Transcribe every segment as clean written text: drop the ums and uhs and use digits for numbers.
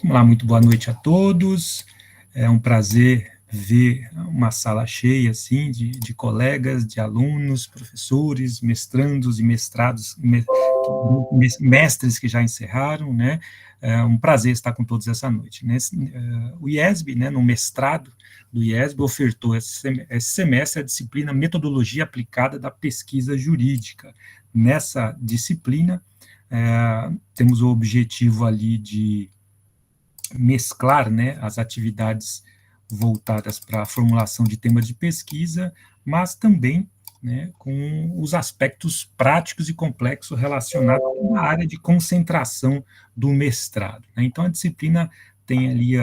Vamos lá, muito boa noite a todos. É um prazer ver uma sala cheia, assim, de colegas, de alunos, professores, mestrandos e mestrados, mestres que já encerraram, né? É um prazer estar com todos essa noite. O IESB, né, no mestrado do IESB, ofertou esse semestre a disciplina Metodologia Aplicada da Pesquisa Jurídica. Nessa disciplina, temos o objetivo ali de mesclar, né, as atividades voltadas para a formulação de temas de pesquisa, mas também, né, com os aspectos práticos e complexos relacionados com a área de concentração do mestrado, né? Então, a disciplina tem ali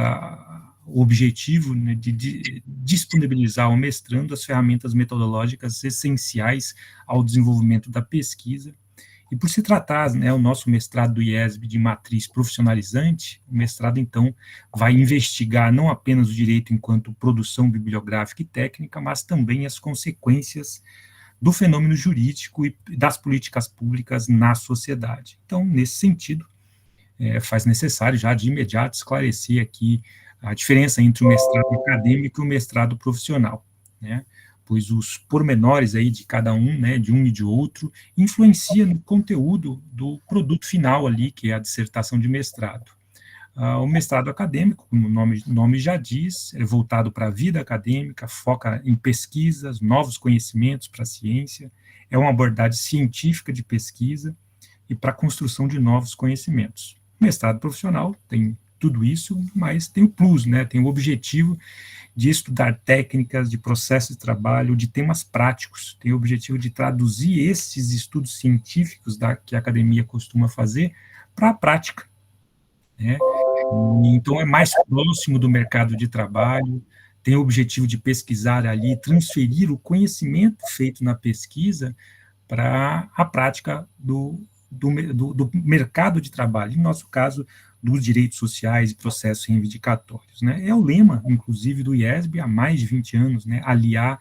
o objetivo, né, de disponibilizar ao mestrando as ferramentas metodológicas essenciais ao desenvolvimento da pesquisa. E por se tratar, né, o nosso mestrado do IESB de matriz profissionalizante, o mestrado, então, vai investigar não apenas o direito enquanto produção bibliográfica e técnica, mas também as consequências do fenômeno jurídico e das políticas públicas na sociedade. Então, nesse sentido, faz necessário já de imediato esclarecer aqui a diferença entre o mestrado acadêmico e o mestrado profissional, né? Pois os pormenores aí de cada um, né, de um e de outro, influencia no conteúdo do produto final ali, que é a dissertação de mestrado. O mestrado acadêmico, como o nome já diz, é voltado para a vida acadêmica, foca em pesquisas, novos conhecimentos para a ciência, é uma abordagem científica de pesquisa e para a construção de novos conhecimentos. O mestrado profissional tem tudo isso, mas tem o plus, né, tem o objetivo de estudar técnicas, de processos de trabalho, de temas práticos, tem o objetivo de traduzir esses estudos científicos que a academia costuma fazer para a prática, né? Então, é mais próximo do mercado de trabalho, tem o objetivo de pesquisar ali, transferir o conhecimento feito na pesquisa para a prática do mercado de trabalho, em nosso caso, dos direitos sociais e processos reivindicatórios, né? É o lema, inclusive, do IESB há mais de 20 anos, né? Aliar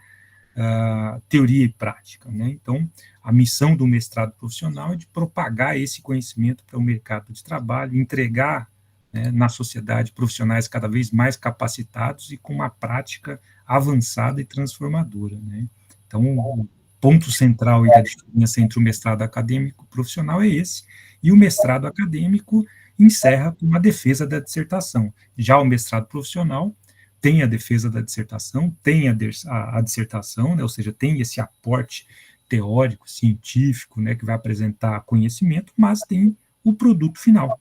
teoria e prática, né? Então, a missão do mestrado profissional é de propagar esse conhecimento para o mercado de trabalho, entregar, né, na sociedade profissionais cada vez mais capacitados e com uma prática avançada e transformadora, né? Então, o ponto central da diferença entre o mestrado acadêmico e profissional é esse, e o mestrado acadêmico encerra com uma defesa da dissertação. Já o mestrado profissional tem a defesa da dissertação, tem a dissertação, né, ou seja, tem esse aporte teórico, científico, né, que vai apresentar conhecimento, mas tem o produto final,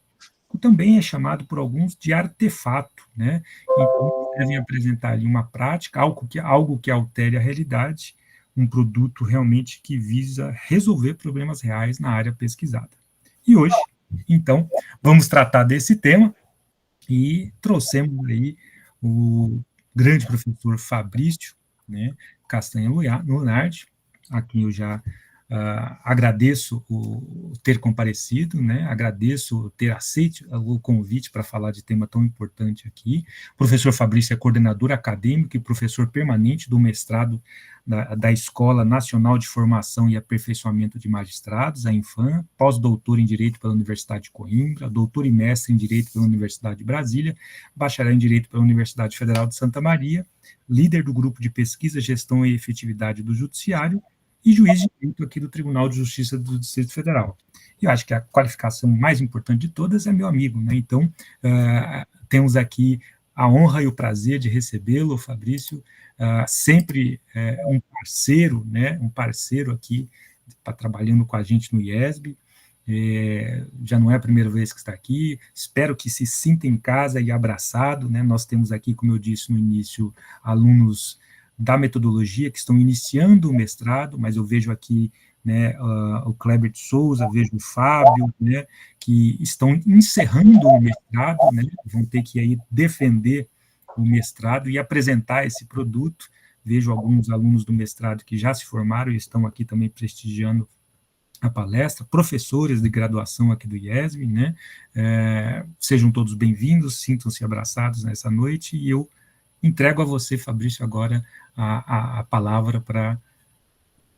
que também é chamado por alguns de artefato, né? Então, devem apresentar ali uma prática, algo que altere a realidade, um produto realmente que visa resolver problemas reais na área pesquisada. E hoje, então, vamos tratar desse tema e trouxemos aí o grande professor Fabrício, né, Castanha Lunardi, a quem eu já agradeço ter comparecido, né, agradeço ter aceito o convite para falar de tema tão importante aqui. O professor Fabrício é coordenador acadêmico e professor permanente do mestrado da Escola Nacional de Formação e Aperfeiçoamento de Magistrados, a Infam, pós-doutor em Direito pela Universidade de Coimbra, doutor e mestre em Direito pela Universidade de Brasília, bacharel em Direito pela Universidade Federal de Santa Maria, líder do Grupo de Pesquisa, Gestão e Efetividade do Judiciário, e juiz de direito aqui do Tribunal de Justiça do Distrito Federal. Eu acho que a qualificação mais importante de todas é meu amigo, né? Então, temos aqui a honra e o prazer de recebê-lo, Fabrício, sempre um parceiro, né? Um parceiro aqui, trabalhando com a gente no IESB, já não é a primeira vez que está aqui, espero que se sinta em casa e abraçado, né? Nós temos aqui, como eu disse no início, alunos da metodologia que estão iniciando o mestrado, mas eu vejo aqui, né, o Kleber de Souza, vejo o Fábio, né, que estão encerrando o mestrado, né, vão ter que aí defender o mestrado e apresentar esse produto. Vejo alguns alunos do mestrado que já se formaram e estão aqui também prestigiando a palestra, professores de graduação aqui do IESB, né, sejam todos bem-vindos, sintam-se abraçados nessa noite, e eu entrego a você, Fabrício, agora a palavra para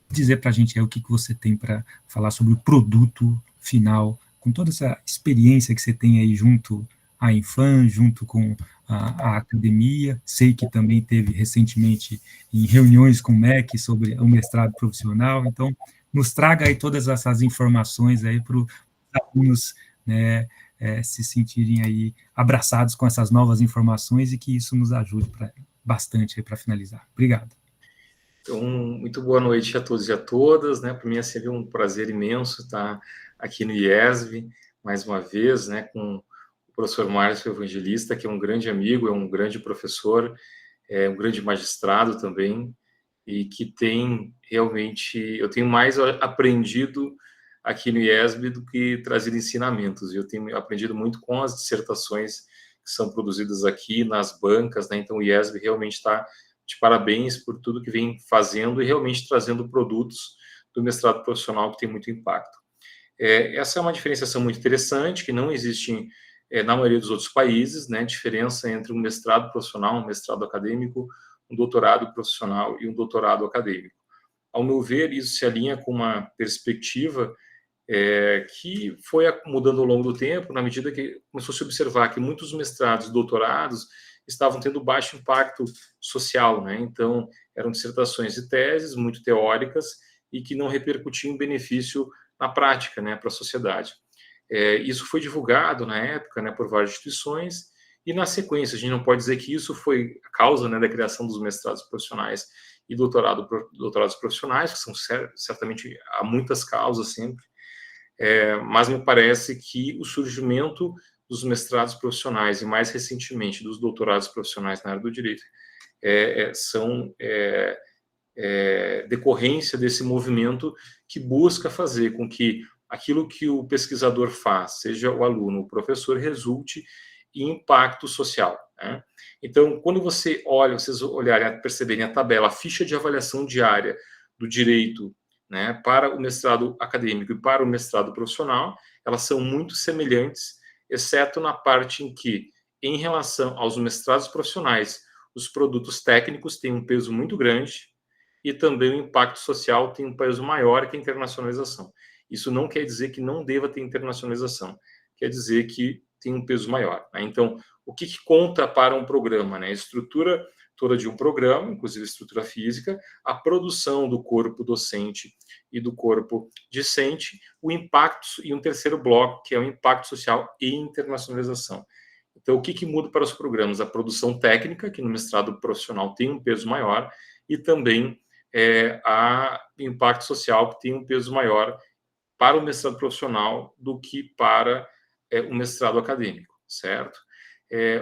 dizer para a gente aí o que você tem para falar sobre o produto final, com toda essa experiência que você tem aí junto a Infam, junto com a academia. Sei que também teve recentemente em reuniões com o MEC sobre o mestrado profissional. Então, nos traga aí todas essas informações aí para os alunos, né, se sentirem aí abraçados com essas novas informações e que isso nos ajude bastante para finalizar. Obrigado. Então, muito boa noite a todos e a todas, né? Para mim é sempre um prazer imenso estar aqui no IESB, mais uma vez, né, com o professor Márcio Evangelista, que é um grande amigo, é um grande professor, é um grande magistrado também, e que tem realmente, eu tenho mais aprendido aqui no IESB do que trazido ensinamentos. Eu tenho aprendido muito com as dissertações que são produzidas aqui nas bancas, né? Então o IESB realmente está de parabéns por tudo que vem fazendo e realmente trazendo produtos do mestrado profissional que tem muito impacto. Essa é uma diferenciação muito interessante, que não existe na maioria dos outros países, né? Diferença entre um mestrado profissional, um mestrado acadêmico, um doutorado profissional e um doutorado acadêmico. Ao meu ver, isso se alinha com uma perspectiva que foi mudando ao longo do tempo, na medida que começou a se observar que muitos mestrados e doutorados estavam tendo baixo impacto social, né? Então, eram dissertações e teses muito teóricas e que não repercutiam em benefício na prática, né, para a sociedade. Isso foi divulgado na época, né, por várias instituições, e na sequência, a gente não pode dizer que isso foi a causa, né, da criação dos mestrados profissionais e doutorados profissionais, que são certamente há muitas causas sempre, mas me parece que o surgimento dos mestrados profissionais e, mais recentemente, dos doutorados profissionais na área do direito são decorrência desse movimento que busca fazer com que aquilo que o pesquisador faz, seja o aluno ou o professor, resulte em impacto social, né? Então, quando vocês olharem, perceberem a tabela, a ficha de avaliação diária do direito, né, para o mestrado acadêmico e para o mestrado profissional, elas são muito semelhantes, exceto na parte em que, em relação aos mestrados profissionais, os produtos técnicos têm um peso muito grande e também o impacto social tem um peso maior que a internacionalização. Isso não quer dizer que não deva ter internacionalização, quer dizer que tem um peso maior, né? Então, o que conta para um programa, né? A estrutura toda de um programa, inclusive a estrutura física, a produção do corpo docente e do corpo discente, o impacto e um terceiro bloco, que é o impacto social e internacionalização. Então, o que muda para os programas? A produção técnica, que no mestrado profissional tem um peso maior, e também a impacto social, que tem um peso maior para o mestrado profissional do que para o mestrado acadêmico, certo?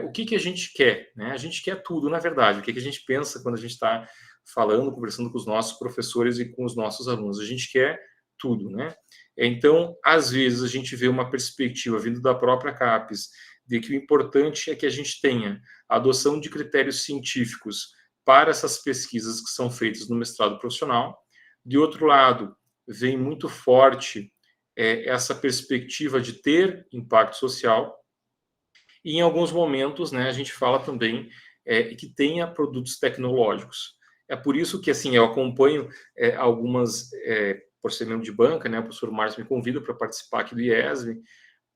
O que a gente quer, né? A gente quer tudo, na verdade. O que a gente pensa quando a gente está falando, conversando com os nossos professores e com os nossos alunos? A gente quer tudo, né? Então, às vezes, a gente vê uma perspectiva vindo da própria CAPES de que o importante é que a gente tenha a adoção de critérios científicos para essas pesquisas que são feitas no mestrado profissional. De outro lado, vem muito forte essa perspectiva de ter impacto social. E em alguns momentos, né, a gente fala também que tenha produtos tecnológicos. É por isso que, assim, eu acompanho algumas, por ser membro de banca, né, o professor Márcio me convida para participar aqui do IESB,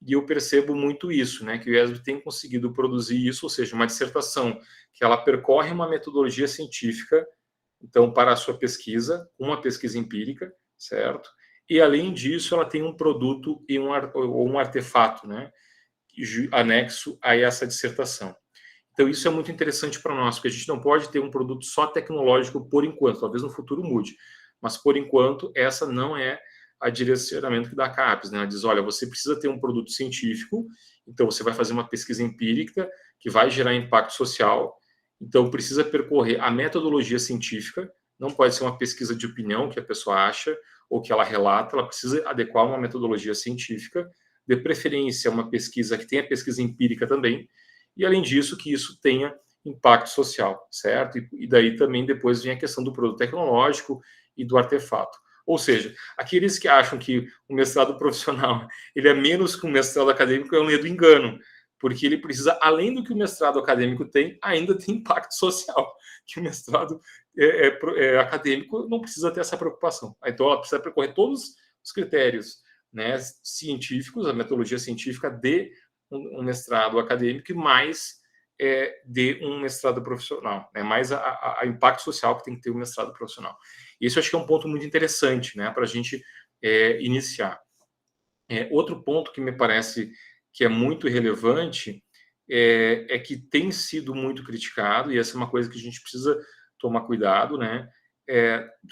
e eu percebo muito isso, né, que o IESB tem conseguido produzir isso, ou seja, uma dissertação que ela percorre uma metodologia científica, então, para a sua pesquisa, uma pesquisa empírica, certo? E, além disso, ela tem um produto e um artefato, né, anexo a essa dissertação. Então, isso é muito interessante para nós, porque a gente não pode ter um produto só tecnológico por enquanto, talvez no futuro mude, mas, por enquanto, essa não é a direcionamento que dá a CAPES, né? Ela diz, olha, você precisa ter um produto científico, então você vai fazer uma pesquisa empírica que vai gerar impacto social, então precisa percorrer a metodologia científica, não pode ser uma pesquisa de opinião que a pessoa acha ou que ela relata, ela precisa adequar uma metodologia científica, de preferência uma pesquisa que tenha pesquisa empírica também, e além disso que isso tenha impacto social, certo? E daí também depois vem a questão do produto tecnológico e do artefato. Ou seja, aqueles que acham que o mestrado profissional ele é menos que um mestrado acadêmico é um ledo engano, porque ele precisa, além do que o mestrado acadêmico tem, ainda tem impacto social, que o mestrado acadêmico não precisa ter essa preocupação. Então, ela precisa percorrer todos os critérios, né, científicos, a metodologia científica de um mestrado acadêmico e mais de um mestrado profissional, né? Mais a impacto social que tem que ter um mestrado profissional. Isso eu acho que é um ponto muito interessante, né, para a gente iniciar. Outro ponto que me parece que é muito relevante é que tem sido muito criticado, e essa é uma coisa que a gente precisa tomar cuidado, né?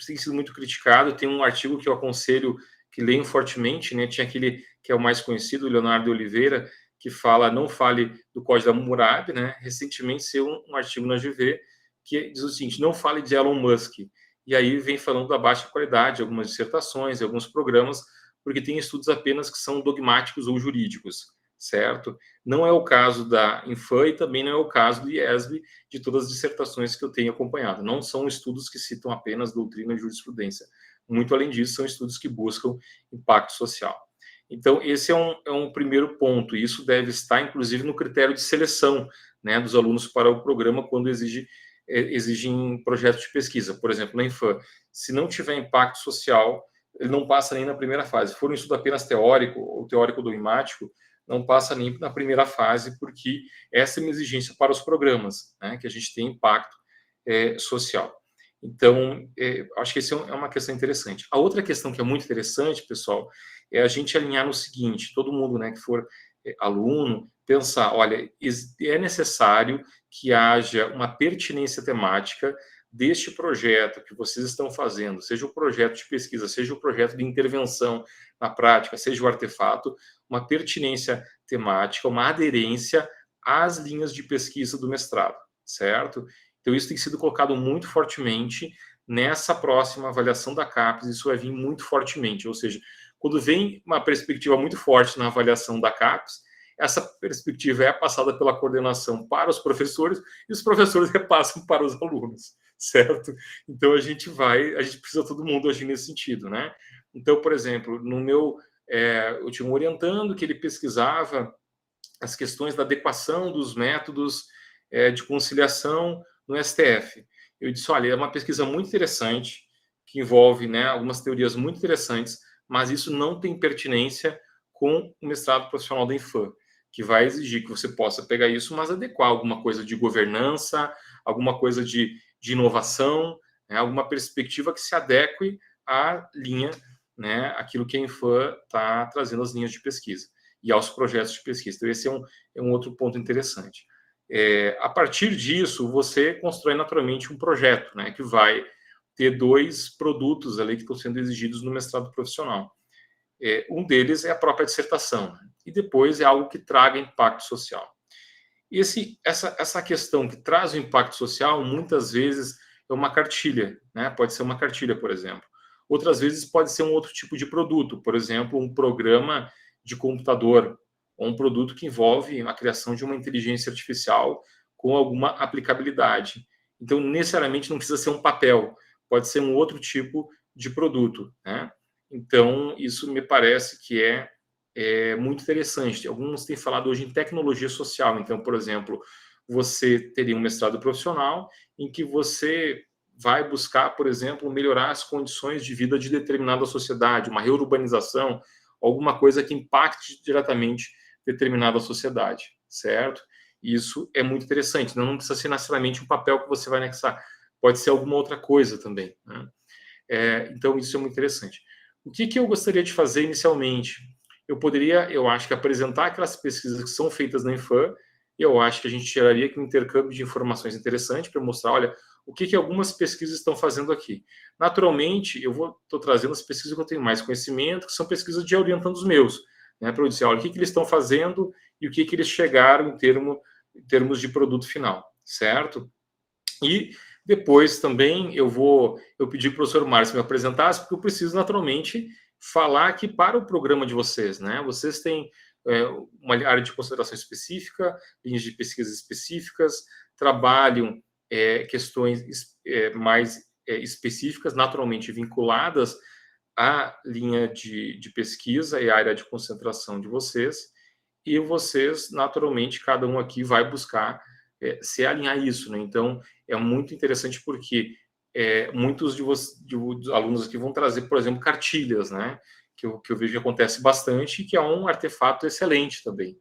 Tem sido muito criticado. Tem um artigo que eu aconselho que leiam fortemente, né? Tinha aquele que é o mais conhecido, Leonardo Oliveira, que fala, não fale do Código da Hammurabi, né? Recentemente saiu um artigo na GV que diz o seguinte: não fale de Elon Musk. E aí vem falando da baixa qualidade de algumas dissertações, alguns programas, porque tem estudos apenas que são dogmáticos ou jurídicos, certo? Não é o caso da Infam e também não é o caso do IESB, de todas as dissertações que eu tenho acompanhado. Não são estudos que citam apenas doutrina e jurisprudência. Muito além disso, são estudos que buscam impacto social. Então, esse é um primeiro ponto, e isso deve estar, inclusive, no critério de seleção, né, dos alunos para o programa, quando exigem projetos de pesquisa. Por exemplo, na Infam, se não tiver impacto social, ele não passa nem na primeira fase. Se for um estudo apenas teórico, ou teórico dogmático, não passa nem na primeira fase, porque essa é uma exigência para os programas, né, que a gente tem impacto social. Então, acho que essa é uma questão interessante. A outra questão que é muito interessante, pessoal, é a gente alinhar no seguinte: todo mundo, né, que for aluno, pensar, olha, é necessário que haja uma pertinência temática deste projeto que vocês estão fazendo, seja o projeto de pesquisa, seja o projeto de intervenção na prática, seja o artefato, uma pertinência temática, uma aderência às linhas de pesquisa do mestrado, certo? Então, isso tem sido colocado muito fortemente nessa próxima avaliação da CAPES, isso vai vir muito fortemente, ou seja, quando vem uma perspectiva muito forte na avaliação da CAPES, essa perspectiva é passada pela coordenação para os professores e os professores repassam para os alunos, certo? Então, a gente precisa todo mundo agir nesse sentido, né? Então, por exemplo, eu tinha um orientando que ele pesquisava as questões da adequação dos métodos de conciliação no STF. Eu disse, olha, é uma pesquisa muito interessante, que envolve, né, algumas teorias muito interessantes, mas isso não tem pertinência com o mestrado profissional da Infam, que vai exigir que você possa pegar isso, mas adequar alguma coisa de governança, alguma coisa de inovação, né, alguma perspectiva que se adeque à linha, né, aquilo que a Infam está trazendo às linhas de pesquisa e aos projetos de pesquisa. Então, esse é um outro ponto interessante. A partir disso, você constrói naturalmente um projeto, né, que vai ter 2 produtos ali que estão sendo exigidos no mestrado profissional. Um deles é a própria dissertação, né, e depois é algo que traga impacto social. E essa questão que traz o impacto social, muitas vezes é uma cartilha, né? Pode ser uma cartilha, por exemplo. Outras vezes pode ser um outro tipo de produto, por exemplo, um programa de computador, ou um produto que envolve a criação de uma inteligência artificial com alguma aplicabilidade. Então, necessariamente não precisa ser um papel, pode ser um outro tipo de produto, né? Então, isso me parece que é muito interessante. Alguns têm falado hoje em tecnologia social. Então, por exemplo, você teria um mestrado profissional em que você vai buscar, por exemplo, melhorar as condições de vida de determinada sociedade, uma reurbanização, alguma coisa que impacte diretamente determinada sociedade, certo? Isso é muito interessante. Não precisa ser necessariamente um papel que você vai anexar, pode ser alguma outra coisa também, né? Então, isso é muito interessante. O que eu gostaria de fazer inicialmente? Eu acho que apresentar aquelas pesquisas que são feitas na Infam, e eu acho que a gente geraria aqui um intercâmbio de informações interessante para mostrar, olha, o que algumas pesquisas estão fazendo aqui. Naturalmente, eu estou trazendo as pesquisas que eu tenho mais conhecimento, que são pesquisas de orientandos meus, né, para eu dizer, olha, o que eles estão fazendo e o que eles chegaram em termos de produto final, certo? E depois também eu pedi para o professor Márcio me apresentasse, porque eu preciso naturalmente falar aqui para o programa de vocês, né? Vocês têm uma área de consideração específica, linhas de pesquisa específicas, trabalham questões mais específicas, naturalmente vinculadas à linha de pesquisa e à área de concentração de vocês, e vocês, naturalmente, cada um aqui vai buscar se alinhar isso, né? Então, é muito interessante porque muitos dos alunos aqui vão trazer, por exemplo, cartilhas, né? Que eu vejo que acontece bastante e que é um artefato excelente também,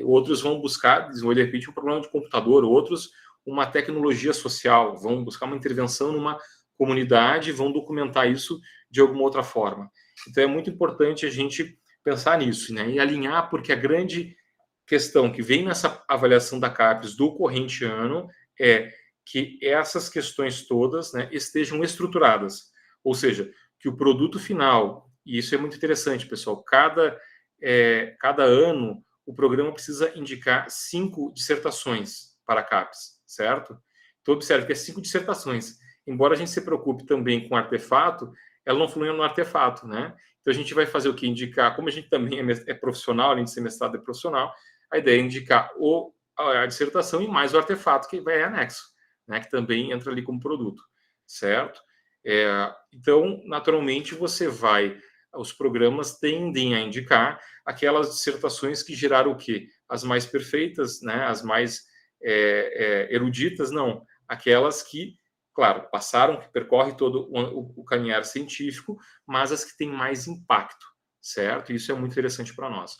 Outros vão buscar desenvolver, de repente, um problema de computador, outros uma tecnologia social, vão buscar uma intervenção numa comunidade, vão documentar isso de alguma outra forma. Então, é muito importante a gente pensar nisso, né? E alinhar, porque a grande questão que vem nessa avaliação da CAPES do corrente ano é que essas questões todas, né, estejam estruturadas, ou seja, que o produto final, e isso é muito interessante, pessoal, cada ano o programa precisa indicar 5 dissertações para a CAPES, certo? Então, observe que é 5 dissertações. Embora a gente se preocupe também com artefato, ela não flui no artefato, né? Então, a gente vai fazer o que? Indicar, como a gente também é profissional, além de ser mestrado é profissional, a ideia é indicar a dissertação e mais o artefato que vai anexo, né? Que também entra ali como produto, certo? Então, naturalmente, os programas tendem a indicar aquelas dissertações que geraram o quê? As mais perfeitas, né? As mais eruditas, não. Aquelas que, claro, passaram, que percorrem todo o caminhar científico, mas as que têm mais impacto, certo? Isso é muito interessante para nós.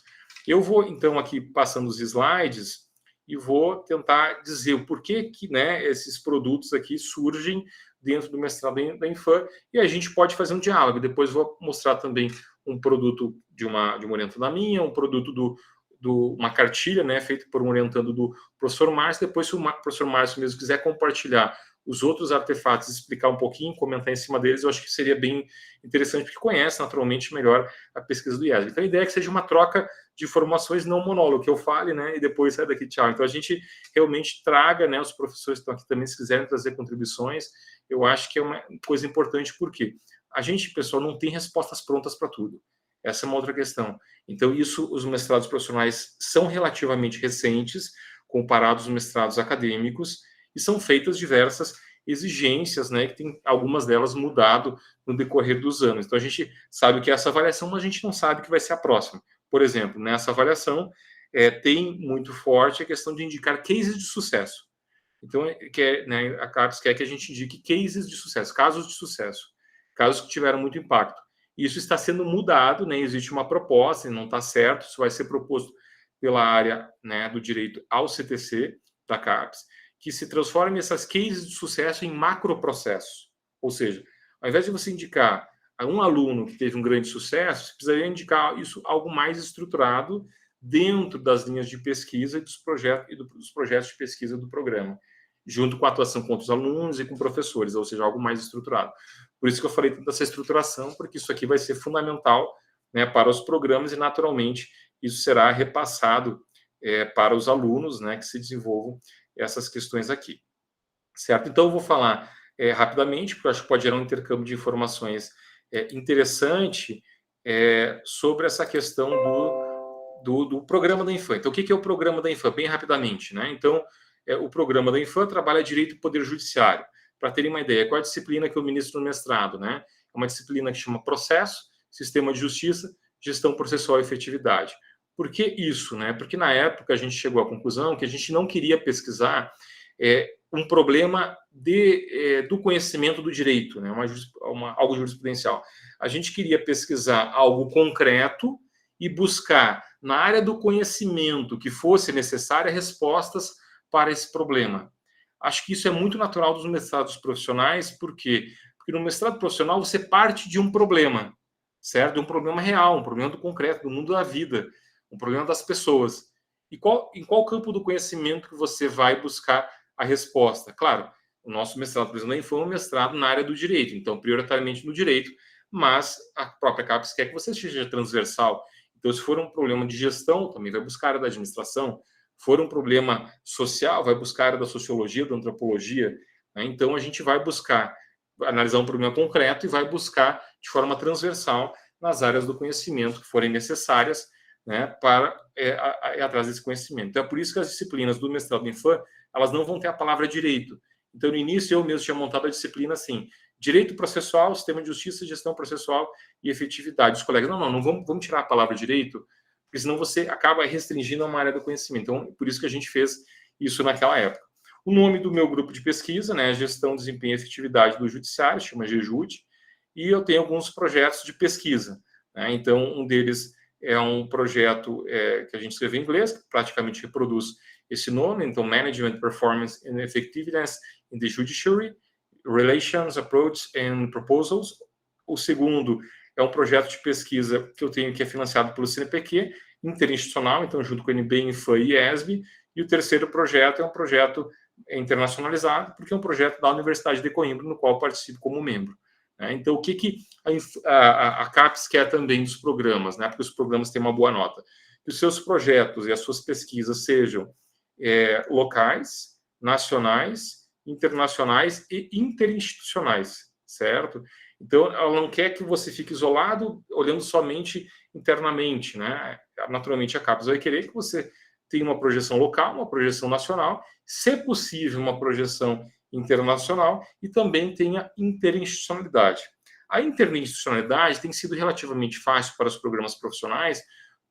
Eu vou, então, aqui passando os slides e vou tentar dizer o porquê que, né, esses produtos aqui surgem dentro do mestrado da Infam, e a gente pode fazer um diálogo. Depois vou mostrar também um produto de uma orientanda minha, um produto uma cartilha, né, feita por um orientando do professor Márcio. Depois, se o professor Márcio mesmo quiser compartilhar os outros artefatos, explicar um pouquinho, comentar em cima deles, eu acho que seria bem interessante, porque conhece naturalmente melhor a pesquisa do IESB. Então, a ideia é que seja uma troca de informações, não monólogo, que eu fale, né, e depois sai daqui, tchau. Então, a gente realmente traga, né, os professores que estão aqui também, se quiserem trazer contribuições, eu acho que é uma coisa importante, porque a gente, pessoal, não tem respostas prontas para tudo. Essa é uma outra questão. Então, os mestrados profissionais são relativamente recentes, comparados aos mestrados acadêmicos, e são feitas diversas exigências, né, que tem algumas delas mudado no decorrer dos anos. Então, a gente sabe que é essa avaliação, mas a gente não sabe que vai ser a próxima. Por exemplo, nessa avaliação, tem muito forte a questão de indicar cases de sucesso. Então, né, a CAPES quer que a gente indique cases de sucesso, casos de sucesso, casos que tiveram muito impacto. Isso está sendo mudado, né, existe uma proposta, não está certo, isso vai ser proposto pela área, né, do direito ao CTC da CAPES, que se transforme essas cases de sucesso em macroprocessos. Ou seja, ao invés de você indicar a um aluno que teve um grande sucesso, você precisaria indicar isso algo mais estruturado dentro das linhas de pesquisa e dos projetos de pesquisa do programa, junto com a atuação com os alunos e com professores, ou seja, algo mais estruturado. Por isso que eu falei tanto dessa estruturação, porque isso aqui vai ser fundamental, né, para os programas e, naturalmente, isso será repassado para os alunos, né, que se desenvolvam essas questões aqui. Certo? Então, eu vou falar rapidamente, porque eu acho que pode gerar um intercâmbio de informações interessante sobre essa questão do programa da Infam. Então, o que é o programa da Infam? Bem rapidamente, né? Então, o programa da Infam trabalha direito e poder judiciário. Para terem uma ideia, qual é a disciplina que eu ministro no mestrado, né? É uma disciplina que chama Processo, Sistema de Justiça, Gestão Processual e Efetividade. Por que isso, né? Porque na época a gente chegou à conclusão que a gente não queria pesquisar um problema do conhecimento do direito, né? Algo jurisprudencial. A gente queria pesquisar algo concreto e buscar, na área do conhecimento que fosse necessária, respostas para esse problema. Acho que isso é muito natural dos mestrados profissionais, por quê? Porque no mestrado profissional você parte de um problema, certo? De um problema real, um problema do concreto, do mundo da vida, um problema das pessoas. E em qual campo do conhecimento que você vai buscar a resposta? Claro, o nosso mestrado, por exemplo, foi um mestrado na área do direito, então prioritariamente no direito, mas a própria CAPES quer que você seja transversal. Então, se for um problema de gestão, também vai buscar a área da administração. Se for um problema social, vai buscar a área da sociologia, da antropologia. Né? Então, a gente vai buscar analisar um problema concreto e vai buscar de forma transversal nas áreas do conhecimento que forem necessárias, né, para ir atrás desse conhecimento. Então, é por isso que as disciplinas do mestrado do Infam, elas não vão ter a palavra direito. Então, no início, eu mesmo tinha montado a disciplina assim, direito processual, sistema de justiça, gestão processual e efetividade. Os colegas, não vamos tirar a palavra direito, porque senão você acaba restringindo uma área do conhecimento. Então, por isso que a gente fez isso naquela época. O nome do meu grupo de pesquisa, né, Gestão, Desempenho e Efetividade do Judiciário, chama GEJUD, e eu tenho alguns projetos de pesquisa. Né? Então, um deles é um projeto que a gente escreveu em inglês, que praticamente reproduz esse nome, então Management, Performance and Effectiveness in the Judiciary, Relations, Approach and Proposals. O segundo é um projeto de pesquisa que eu tenho que é financiado pelo CNPq, interinstitucional, então junto com o NB, INFAM e IESB. E o terceiro projeto é um projeto internacionalizado, porque é um projeto da Universidade de Coimbra, no qual eu participo como membro. Então, o que a CAPES quer também dos programas, né? Porque os programas têm uma boa nota? Que os seus projetos e as suas pesquisas sejam locais, nacionais, internacionais e interinstitucionais, certo? Então, ela não quer que você fique isolado, olhando somente internamente, né? Naturalmente, a CAPES vai querer que você tenha uma projeção local, uma projeção nacional, se possível, uma projeção internacional e também tenha interinstitucionalidade. A interinstitucionalidade tem sido relativamente fácil para os programas profissionais,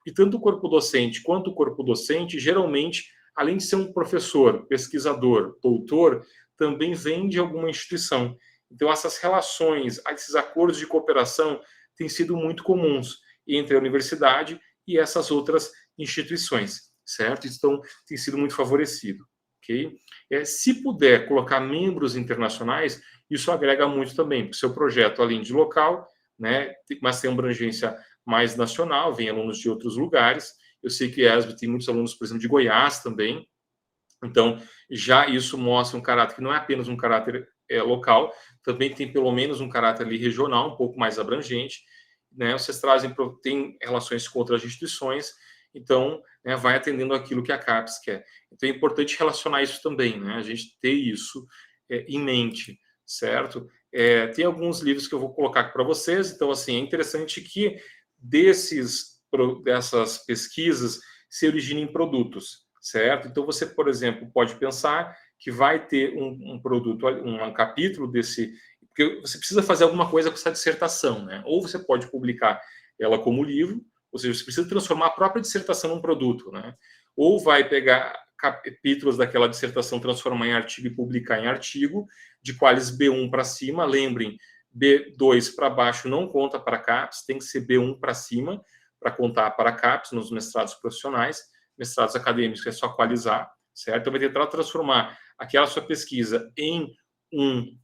e tanto o corpo docente quanto o corpo docente, geralmente, além de ser um professor, pesquisador, doutor, também vem de alguma instituição. Então, essas relações, esses acordos de cooperação têm sido muito comuns entre a universidade e essas outras instituições, certo? Então, tem sido muito favorecido. Okay? Se puder colocar membros internacionais, isso agrega muito também, porque o seu projeto, além de local, né, mas tem uma abrangência mais nacional, vem alunos de outros lugares. Eu sei que a ESB tem muitos alunos, por exemplo, de Goiás também. Então, já isso mostra um caráter que não é apenas um caráter local, também tem pelo menos um caráter ali regional, um pouco mais abrangente. Né? Vocês têm relações com outras instituições, então, né, vai atendendo aquilo que a CAPES quer. Então, é importante relacionar isso também, né? A gente ter isso em mente, certo? Tem alguns livros que eu vou colocar aqui para vocês. Então, assim, é interessante que dessas pesquisas se originem produtos, certo? Então, você, por exemplo, pode pensar que vai ter um produto, um capítulo desse... Porque você precisa fazer alguma coisa com essa dissertação, né? Ou você pode publicar ela como livro, ou seja, você precisa transformar a própria dissertação num produto, né? Ou vai pegar capítulos daquela dissertação, transformar em artigo e publicar em artigo, de quales B1 para cima. Lembrem, B2 para baixo não conta para CAPES, tem que ser B1 para cima para contar para CAPES nos mestrados profissionais. Mestrados acadêmicos é só qualizar, certo? Então, vai tentar transformar aquela sua pesquisa em um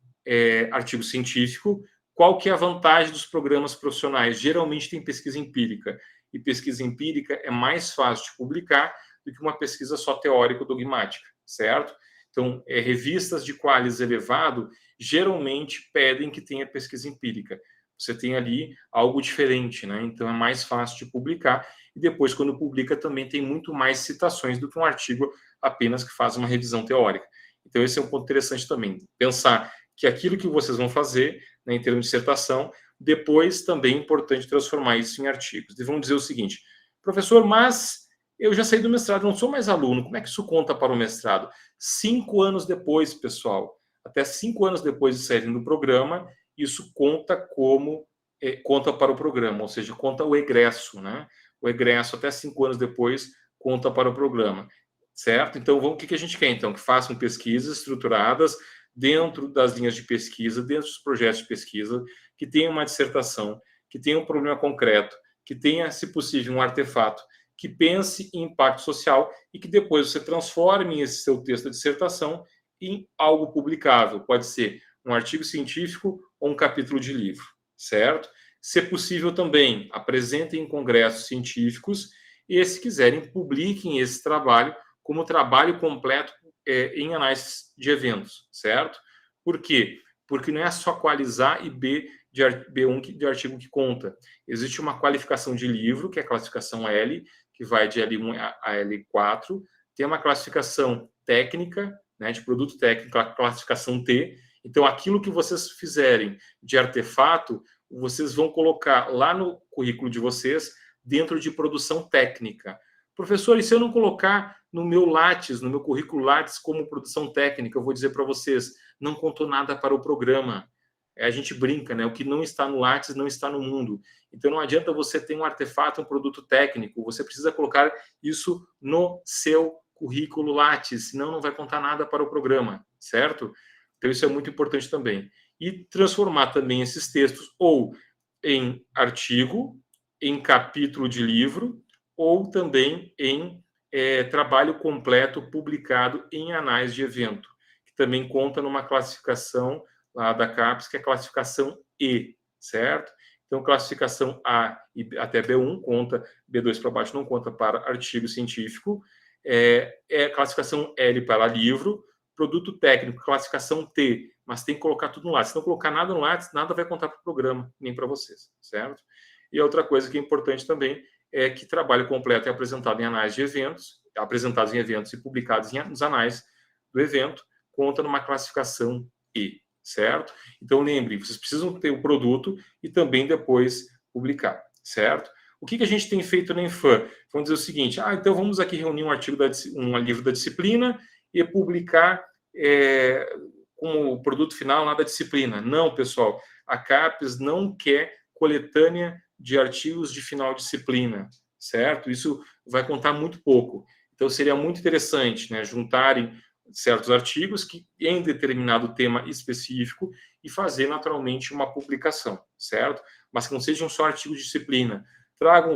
artigo científico. Qual que é a vantagem dos programas profissionais? Geralmente tem pesquisa empírica, e pesquisa empírica é mais fácil de publicar do que uma pesquisa só teórico-dogmática, certo? Então, revistas de qualis elevado geralmente pedem que tenha pesquisa empírica. Você tem ali algo diferente, né? Então, é mais fácil de publicar, e depois, quando publica, também tem muito mais citações do que um artigo apenas que faz uma revisão teórica. Então, esse é um ponto interessante também, pensar que aquilo que vocês vão fazer, né, em termos de dissertação, depois também é importante transformar isso em artigos. E vamos dizer o seguinte, professor, mas eu já saí do mestrado, não sou mais aluno, como é que isso conta para o mestrado? 5 anos depois, pessoal, até 5 anos depois de saírem do programa, isso conta conta para o programa, ou seja, conta o egresso, né? O egresso até 5 anos depois conta para o programa, certo? Então, o que a gente quer, então? Que façam pesquisas estruturadas dentro das linhas de pesquisa, dentro dos projetos de pesquisa, que tenham uma dissertação, que tenham um problema concreto, que tenha, se possível, um artefato, que pense em impacto social e que depois você transforme esse seu texto de dissertação em algo publicável. Pode ser um artigo científico ou um capítulo de livro, certo? Se possível também, apresentem em congressos científicos e, se quiserem, publiquem esse trabalho como trabalho completo em análise de eventos, certo? Por quê? Porque não é só qualizar e B1 de artigo que conta. Existe uma qualificação de livro, que é a classificação L, que vai de L1 a L4. Tem uma classificação técnica, né, de produto técnico, a classificação T. Então, aquilo que vocês fizerem de artefato, vocês vão colocar lá no currículo de vocês, dentro de produção técnica. Professor, e se eu não colocar no meu Lattes, no meu currículo Lattes como produção técnica, eu vou dizer para vocês, não contou nada para o programa. A gente brinca, né? O que não está no Lattes não está no mundo. Então, não adianta você ter um artefato, um produto técnico. Você precisa colocar isso no seu currículo Lattes, senão não vai contar nada para o programa, certo? Então, isso é muito importante também. E transformar também esses textos ou em artigo, em capítulo de livro ou também em trabalho completo publicado em anais de evento, que também conta numa classificação lá da CAPES, que é a classificação E, certo? Então, classificação A e até B1 conta, B2 para baixo não conta para artigo científico, classificação L para livro, produto técnico, classificação T, mas tem que colocar tudo no Lattes. Se não colocar nada no Lattes, nada vai contar para o programa, nem para vocês, certo? E outra coisa que é importante também é que trabalho completo é apresentado em anais de eventos, apresentados em eventos e publicados nos anais do evento, conta numa classificação E, certo? Então, lembre, vocês precisam ter o produto e também depois publicar, certo? O que a gente tem feito na Infam? Vamos dizer o seguinte, então vamos aqui reunir um livro da disciplina e publicar como produto final lá da disciplina. Não, pessoal, a CAPES não quer coletânea de artigos de final de disciplina, certo? Isso vai contar muito pouco. Então, seria muito interessante, né, juntarem certos artigos que em determinado tema específico e fazer naturalmente uma publicação, certo? Mas que não sejam só artigos de disciplina.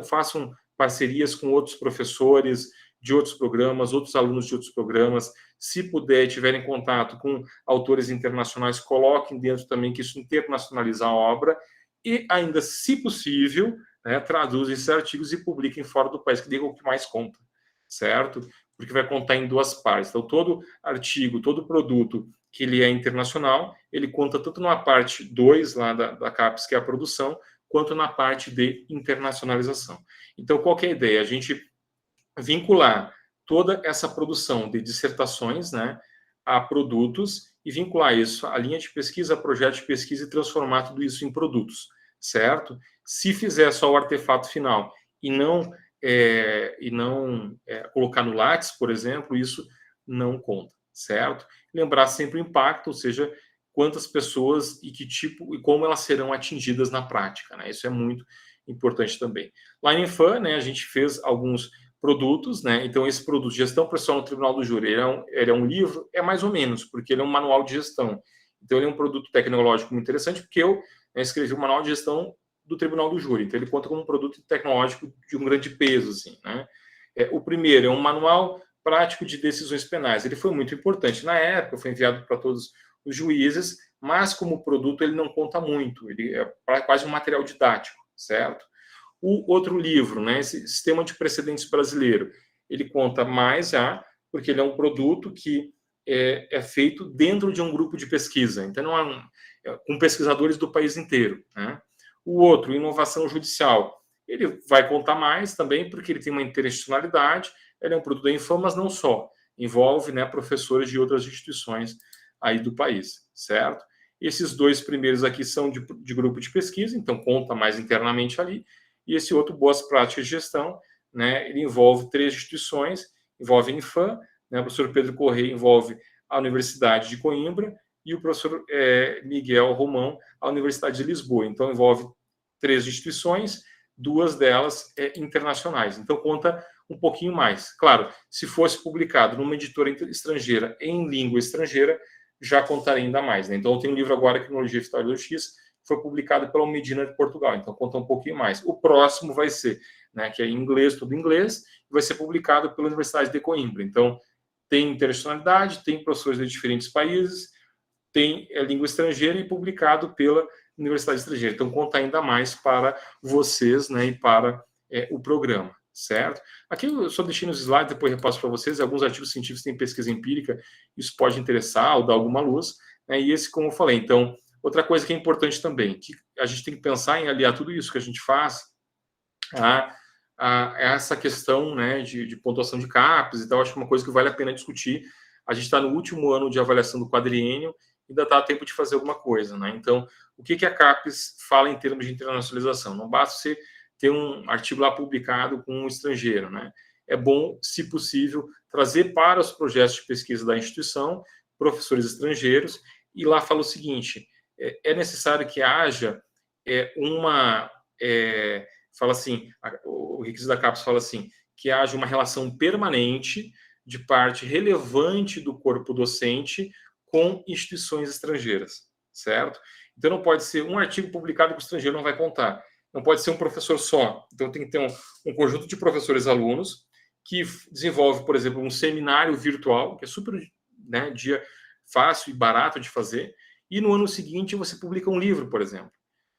Façam parcerias com outros professores de outros programas, outros alunos de outros programas. Se puder, tiverem contato com autores internacionais, coloquem dentro também, que isso internacionaliza a obra. E ainda, se possível, né, traduzem esses artigos e publiquem fora do país, que diga o que mais conta, certo? Porque vai contar em duas partes. Então, todo artigo, todo produto que ele é internacional, ele conta tanto na parte 2 lá da CAPES, que é a produção, quanto na parte de internacionalização. Então, qual que é a ideia? A gente vincular toda essa produção de dissertações, né, a produtos e vincular isso à linha de pesquisa, a projeto de pesquisa e transformar tudo isso em produtos, certo? Se fizer só o artefato final e não colocar no Lattes, por exemplo, isso não conta, certo? Lembrar sempre o impacto, ou seja, quantas pessoas e que tipo e como elas serão atingidas na prática, né? Isso é muito importante também. Lá em Infam, né, a gente fez alguns produtos, né? Então, esse produto, Gestão Processual no Tribunal do Júri, ele é um livro, mais ou menos, porque ele é um manual de gestão. Então, ele é um produto tecnológico muito interessante, porque eu escrevi o manual de gestão do Tribunal do Júri. Então, ele conta como um produto tecnológico de um grande peso, assim, né? O primeiro é um manual prático de decisões penais. Ele foi muito importante na época, foi enviado para todos os juízes, mas como produto ele não conta muito, ele é quase um material didático, certo? O outro livro, né, esse Sistema de Precedentes Brasileiro, ele conta mais porque ele é um produto que é feito dentro de um grupo de pesquisa, então não com pesquisadores do país inteiro, né? O outro, Inovação Judicial, ele vai contar mais também, porque ele tem uma internacionalidade, ele é um produto da Infam, mas não só, envolve, né, professores de outras instituições aí do país, certo? Esses dois primeiros aqui são de grupo de pesquisa, então conta mais internamente ali, e esse outro, Boas Práticas de Gestão, né, ele envolve 3 instituições, envolve a Infam, né, o professor Pedro Correia envolve a Universidade de Coimbra e o professor Miguel Romão, a Universidade de Lisboa. Então, envolve 3 instituições, 2 delas internacionais. Então, conta um pouquinho mais. Claro, se fosse publicado numa editora estrangeira, em língua estrangeira, já contaria ainda mais, né? Então, eu tenho um livro agora, Criminologia e História do X, foi publicado pela Medina de Portugal, então conta um pouquinho mais. O próximo vai ser, né, que é em inglês, tudo em inglês, e vai ser publicado pela Universidade de Coimbra. Então, tem internacionalidade, tem professores de diferentes países, tem língua estrangeira e publicado pela Universidade Estrangeira. Então, conta ainda mais para vocês, né, e para o programa, certo? Aqui eu só deixei nos slides, depois repasso para vocês, alguns artigos científicos têm pesquisa empírica, isso pode interessar ou dar alguma luz, né, e esse, como eu falei, então, outra coisa que é importante também, que a gente tem que pensar em aliar tudo isso que a gente faz a essa questão, né, de pontuação de CAPES e tal. Acho que é uma coisa que vale a pena discutir. A gente está no último ano de avaliação do quadriênio, ainda está a tempo de fazer alguma coisa, né? Então, o que a CAPES fala em termos de internacionalização? Não basta você ter um artigo lá publicado com um estrangeiro, né? É bom, se possível, trazer para os projetos de pesquisa da instituição professores estrangeiros, e lá fala o seguinte: é necessário que haja fala assim, o requisito da CAPES fala assim, que haja uma relação permanente de parte relevante do corpo docente com instituições estrangeiras, certo? Então, não pode ser um artigo publicado que o estrangeiro não vai contar. não pode ser um professor só. Então, tem que ter um conjunto de professores e alunos que desenvolve, por exemplo, um seminário virtual, que é super, né, dia fácil e barato de fazer, e no ano seguinte você publica um livro, por exemplo.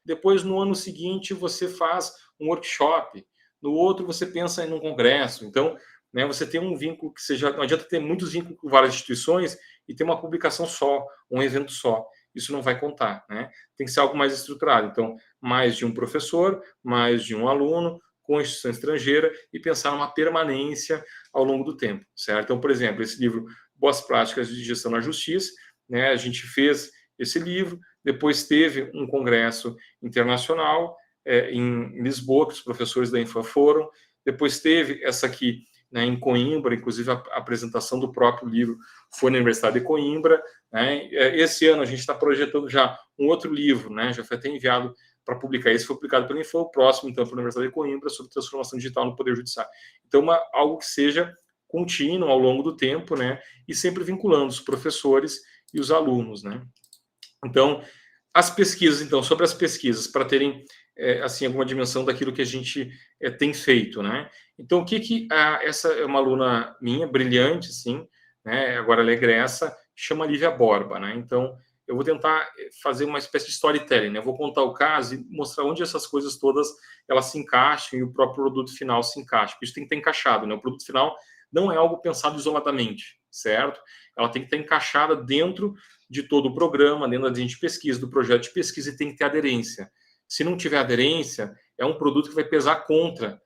Depois, no ano seguinte, você faz um workshop. No outro, você pensa em um congresso. Então, né, você tem um vínculo que seja... Não adianta ter muitos vínculos com várias instituições e ter uma publicação só, um evento só. Isso não vai contar, né? Tem que ser algo mais estruturado. Então, mais de um professor, mais de um aluno, com a instituição estrangeira e pensar numa permanência ao longo do tempo, certo? Então, por exemplo, esse livro Boas Práticas de Gestão na Justiça, né, a gente fez esse livro, depois teve um congresso internacional em Lisboa, que os professores da Infam foram, depois teve essa aqui, né, em Coimbra, inclusive a apresentação do próprio livro foi na Universidade de Coimbra, né? Esse ano a gente está projetando já um outro livro, né, já foi até enviado para publicar. Esse foi publicado pela Infam, o próximo, então, pela Universidade de Coimbra, sobre transformação digital no Poder Judiciário. Então, algo que seja contínuo ao longo do tempo, né, e sempre vinculando os professores e os alunos, né. Então, as pesquisas, então, sobre as pesquisas, para terem, assim, alguma dimensão daquilo que a gente tem feito, né. Então, essa é uma aluna minha, brilhante, sim, né, agora ela é egressa, chama Lívia Borba, né. Então, eu vou tentar fazer uma espécie de storytelling, né. Eu vou contar o caso e mostrar onde essas coisas todas, elas se encaixam e o próprio produto final se encaixa. Isso tem que estar encaixado, né. O produto final não é algo pensado isoladamente, certo? Ela tem que estar encaixada dentro de todo o programa, dentro da linha de pesquisa, do projeto de pesquisa, e tem que ter aderência. Se não tiver aderência, é um produto que vai pesar contra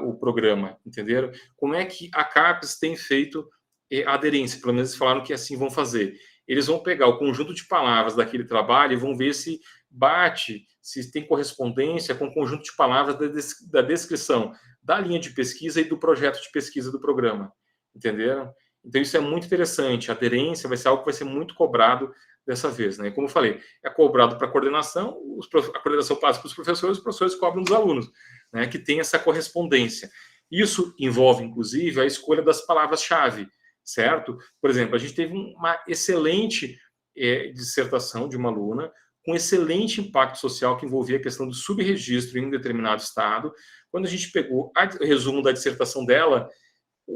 o programa, entenderam? Como é que a CAPES tem feito aderência? Pelo menos eles falaram que assim vão fazer. Eles vão pegar o conjunto de palavras daquele trabalho e vão ver se bate, se tem correspondência com o conjunto de palavras da descrição da linha de pesquisa e do projeto de pesquisa do programa, entenderam? Então, isso é muito interessante. A aderência vai ser algo que vai ser muito cobrado dessa vez, né? Como eu falei, é cobrado para a coordenação, a coordenação passa para os professores cobram dos alunos, né? Que tem essa correspondência. Isso envolve, inclusive, a escolha das palavras-chave, certo? Por exemplo, a gente teve uma excelente dissertação de uma aluna, com excelente impacto social, que envolvia a questão do subregistro em um determinado estado. Quando a gente pegou o resumo da dissertação dela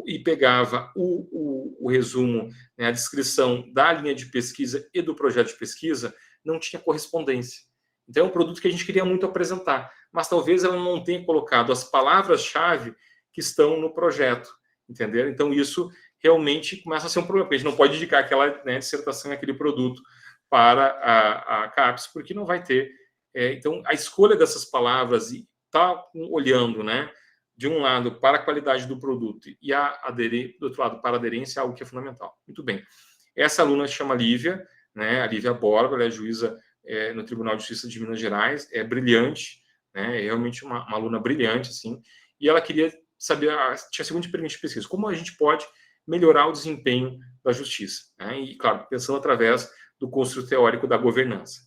e pegava o resumo, né, a descrição da linha de pesquisa e do projeto de pesquisa, não tinha correspondência. Então, é um produto que a gente queria muito apresentar, mas talvez ela não tenha colocado as palavras-chave que estão no projeto, entendeu? Então, isso realmente começa a ser um problema, porque a gente não pode indicar aquela, né, dissertação, aquele produto para a CAPES, porque não vai ter. Então, a escolha dessas palavras e tá olhando, né, de um lado para a qualidade do produto e do outro lado para a aderência, é algo que é fundamental. Muito bem. Essa aluna se chama Lívia, né, a Lívia Borba, ela é juíza no Tribunal de Justiça de Minas Gerais, é brilhante, né, é realmente uma aluna brilhante, assim, e ela queria saber, tinha a seguinte pergunta de pesquisa: como a gente pode melhorar o desempenho da justiça, né? E, claro, pensando através do construto teórico da governança.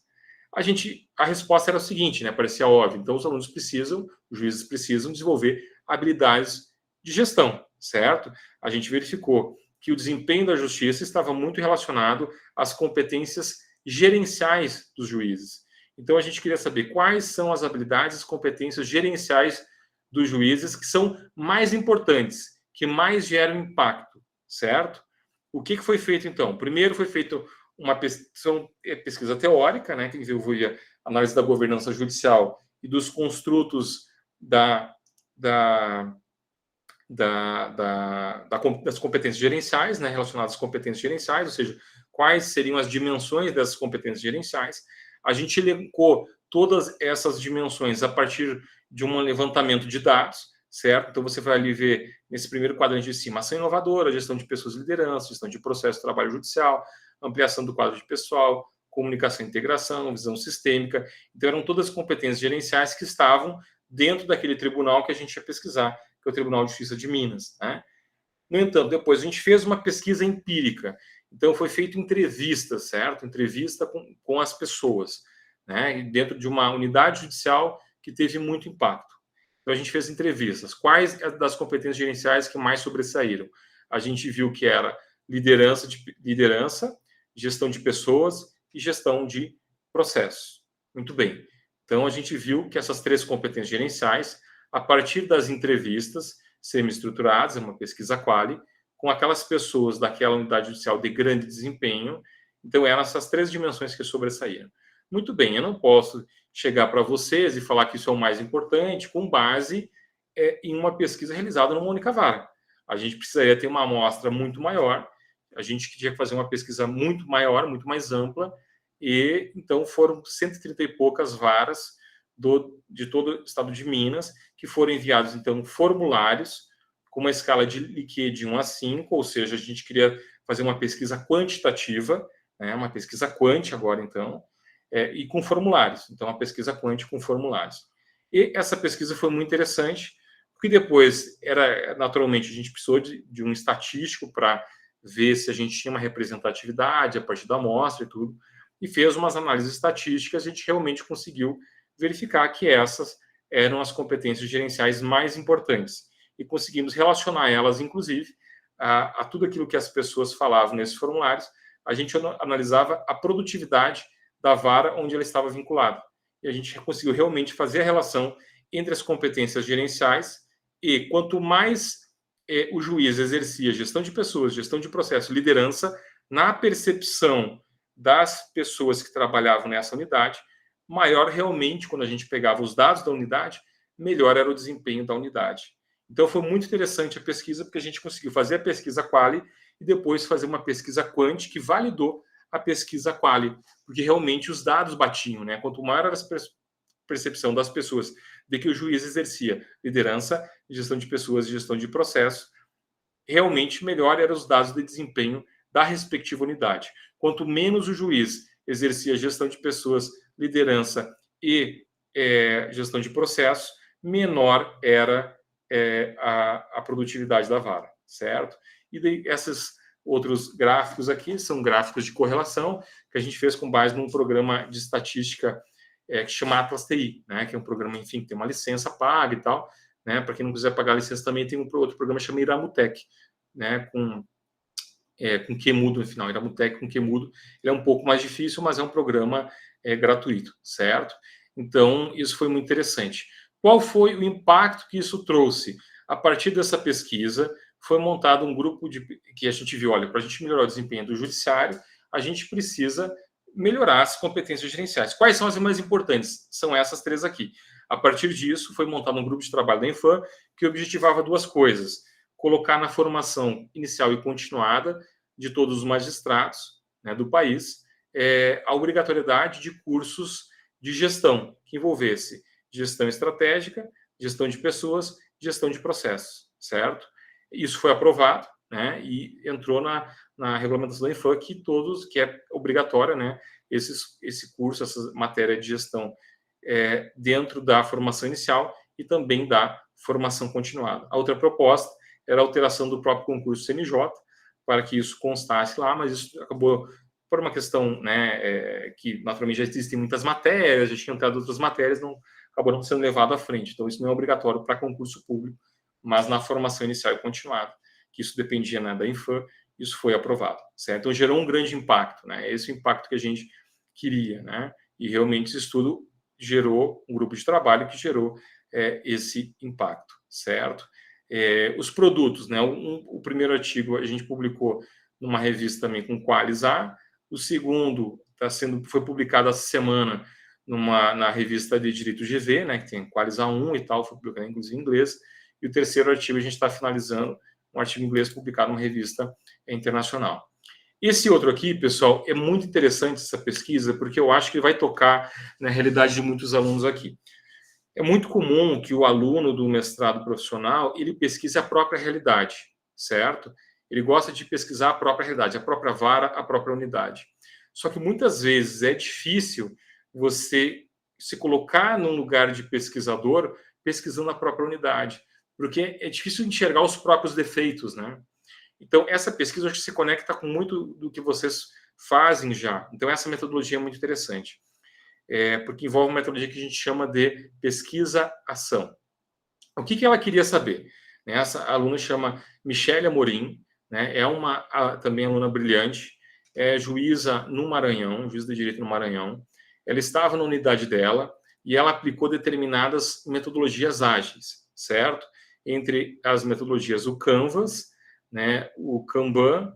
A resposta era o seguinte, né? Parecia óbvio. Então, os alunos precisam, os juízes precisam desenvolver habilidades de gestão, certo? A gente verificou que o desempenho da justiça estava muito relacionado às competências gerenciais dos juízes. Então, a gente queria saber quais são as habilidades e competências gerenciais dos juízes que são mais importantes, que mais geram impacto, certo? O que foi feito, então? Primeiro foi feito uma pesquisa teórica, né, que envolvia análise da governança judicial e dos construtos das competências gerenciais, né, relacionadas às competências gerenciais, ou seja, quais seriam as dimensões dessas competências gerenciais. A gente elencou todas essas dimensões a partir de um levantamento de dados, certo? Então, você vai ali ver, nesse primeiro quadrante de cima, ação inovadora, gestão de pessoas e liderança, gestão de processo de trabalho judicial, ampliação do quadro de pessoal, comunicação e integração, visão sistêmica. Então, eram todas as competências gerenciais que estavam dentro daquele tribunal que a gente ia pesquisar, que é o Tribunal de Justiça de Minas, né? No entanto, depois a gente fez uma pesquisa empírica. Então, foi feita entrevista, certo? Entrevista com as pessoas, né? E dentro de uma unidade judicial que teve muito impacto. Então, a gente fez entrevistas. Quais das competências gerenciais que mais sobressaíram? A gente viu que era liderança, gestão de pessoas e gestão de processos. Muito bem. Então, a gente viu que essas 3 competências gerenciais, a partir das entrevistas semi-estruturadas, é uma pesquisa quali, com aquelas pessoas daquela unidade judicial de grande desempenho, então eram essas 3 dimensões que sobressaíram. Muito bem, eu não posso chegar para vocês e falar que isso é o mais importante com base em uma pesquisa realizada numa única vara. A gente precisaria ter uma amostra muito maior, a gente tinha que fazer uma pesquisa muito maior, muito mais ampla, e então foram 130 e poucas varas de todo o estado de Minas, que foram enviados, então, formulários com uma escala de Likert de 1 a 5, ou seja, a gente queria fazer uma pesquisa quantitativa, né, uma pesquisa quant agora, então, e com formulários. Então, uma pesquisa quant com formulários. E essa pesquisa foi muito interessante, porque depois, naturalmente, a gente precisou de um estatístico para ver se a gente tinha uma representatividade a partir da amostra e tudo, e fez umas análises estatísticas, a gente realmente conseguiu verificar que essas eram as competências gerenciais mais importantes. E conseguimos relacionar elas, inclusive, a tudo aquilo que as pessoas falavam nesses formulários. A gente analisava a produtividade da vara onde ela estava vinculada. E a gente conseguiu realmente fazer a relação entre as competências gerenciais e quanto mais o juiz exercia gestão de pessoas, gestão de processo, liderança, na percepção das pessoas que trabalhavam nessa unidade, maior realmente, quando a gente pegava os dados da unidade, melhor era o desempenho da unidade. Então, foi muito interessante a pesquisa, porque a gente conseguiu fazer a pesquisa quali e depois fazer uma pesquisa quant que validou a pesquisa quali, porque realmente os dados batiam, né? Quanto maior era a percepção das pessoas de que o juiz exercia liderança, gestão de pessoas e gestão de processo, realmente melhor eram os dados de desempenho da respectiva unidade. Quanto menos o juiz exercia gestão de pessoas, liderança e gestão de processo, menor era a produtividade da vara, certo? E daí, esses outros gráficos aqui são gráficos de correlação que a gente fez com base num programa de estatística que chama Atlas TI, né? Que é um programa, enfim, que tem uma licença paga e tal, né? Para quem não quiser pagar a licença também tem um outro programa chamado Iramutec, né? Com QEmudo no final, Iramutec com QEmudo. Ele é um pouco mais difícil, mas é um programa gratuito, certo? Então, isso foi muito interessante. Qual foi o impacto que isso trouxe? A partir dessa pesquisa, foi montado um grupo que a gente viu, olha, para a gente melhorar o desempenho do judiciário, a gente precisa melhorar as competências gerenciais. Quais são as mais importantes? São essas 3 aqui. A partir disso, foi montado um grupo de trabalho da Infam que objetivava 2 coisas: colocar na formação inicial e continuada de todos os magistrados, né, do país a obrigatoriedade de cursos de gestão que envolvesse gestão estratégica, gestão de pessoas, gestão de processos, certo? Isso foi aprovado, né, e entrou na regulamentação da Infam que é obrigatória, né, esse curso, essa matéria de gestão dentro da formação inicial e também da formação continuada. A outra proposta era a alteração do próprio concurso CNJ, para que isso constasse lá, mas isso acabou por uma questão, né, que naturalmente já existem muitas matérias, já tinham entrado outras matérias, acabou não sendo levado à frente. Então, isso não é obrigatório para concurso público, mas na formação inicial e continuada, que isso dependia, né, da Infam, isso foi aprovado, certo? Então, gerou um grande impacto, né? Esse é o impacto que a gente queria, né? E realmente esse estudo gerou um grupo de trabalho que gerou esse impacto, certo? Os produtos, né? O primeiro artigo a gente publicou numa revista também com Qualizar, o segundo foi publicado essa semana na revista de Direito GV, né, que tem Qualizar 1 e tal, foi publicado inclusive em inglês, e o terceiro artigo a gente está finalizando, um artigo em inglês publicado numa revista internacional. Esse outro aqui, pessoal, é muito interessante essa pesquisa, porque eu acho que vai tocar na realidade de muitos alunos aqui. É muito comum que o aluno do mestrado profissional, ele pesquise a própria realidade, certo? Ele gosta de pesquisar a própria realidade, a própria vara, a própria unidade. Só que muitas vezes é difícil você se colocar num lugar de pesquisador pesquisando a própria unidade, porque é difícil enxergar os próprios defeitos, né? Então, essa pesquisa acho que se conecta com muito do que vocês fazem já. Então, essa metodologia é muito interessante, porque envolve uma metodologia que a gente chama de pesquisa-ação. O que ela queria saber? Essa aluna chama Michele Amorim, né? É também aluna brilhante, é juíza no Maranhão, juíza de direito no Maranhão. Ela estava na unidade dela, e ela aplicou determinadas metodologias ágeis, certo? Entre as metodologias o Canvas, né, o Kanban,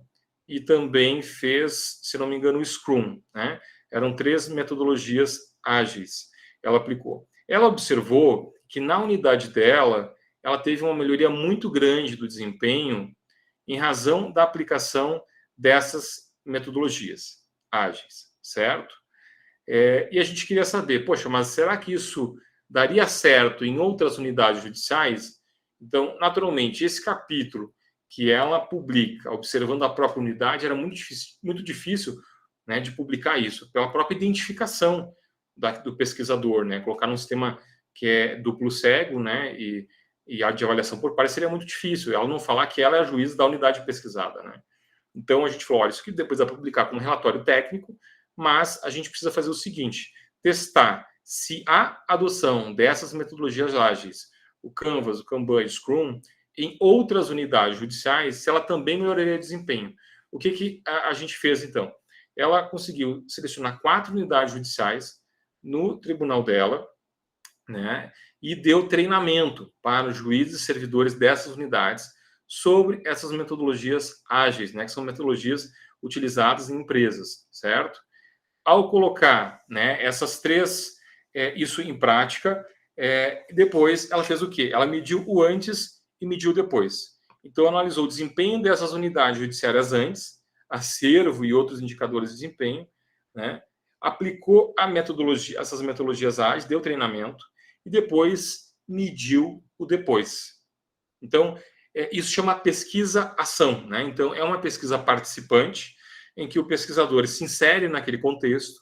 e também fez, se não me engano, o Scrum, né? Eram 3 metodologias ágeis. Ela aplicou. Ela observou que na unidade dela, ela teve uma melhoria muito grande do desempenho em razão da aplicação dessas metodologias ágeis, certo? E a gente queria saber, poxa, mas será que isso daria certo em outras unidades judiciais? Então, naturalmente, esse capítulo que ela publica, observando a própria unidade, era muito difícil, né, de publicar isso, pela própria identificação do pesquisador, né? Colocar num sistema que é duplo cego, né, e a de avaliação por pares seria muito difícil, ela não falar que ela é a juíza da unidade pesquisada, né? Então, a gente falou, olha, isso que depois vai publicar como relatório técnico, mas a gente precisa fazer o seguinte, testar se a adoção dessas metodologias ágeis, o Canvas, o Kanban e o Scrum, em outras unidades judiciais, se ela também melhoraria o desempenho. O que a gente fez, então? Ela conseguiu selecionar 4 unidades judiciais no tribunal dela, né, e deu treinamento para os juízes e servidores dessas unidades sobre essas metodologias ágeis, né, que são metodologias utilizadas em empresas, certo? Ao colocar, né, essas 3, isso em prática, depois ela fez o quê? Ela mediu o antes e mediu o depois. Então, analisou o desempenho dessas unidades judiciárias antes, acervo e outros indicadores de desempenho, né? Aplicou essas metodologias ágeis, deu treinamento e depois mediu o depois. Então, isso chama pesquisa-ação, né? Então, é uma pesquisa participante em que o pesquisador se insere naquele contexto,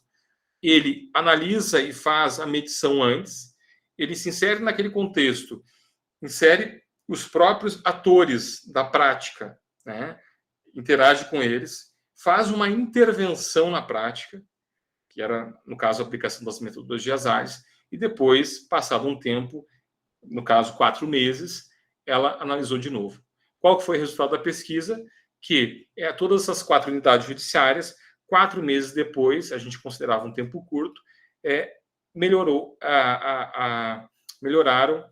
ele analisa e faz a medição antes, ele se insere naquele contexto, insere os próprios atores da prática, né? Interage com eles, faz uma intervenção na prática, que era, no caso, a aplicação das metodologias ágeis, e depois, passado um tempo, no caso, 4 meses, ela analisou de novo. Qual foi o resultado da pesquisa? Que todas essas 4 unidades judiciárias, 4 meses depois, a gente considerava um tempo curto, melhoraram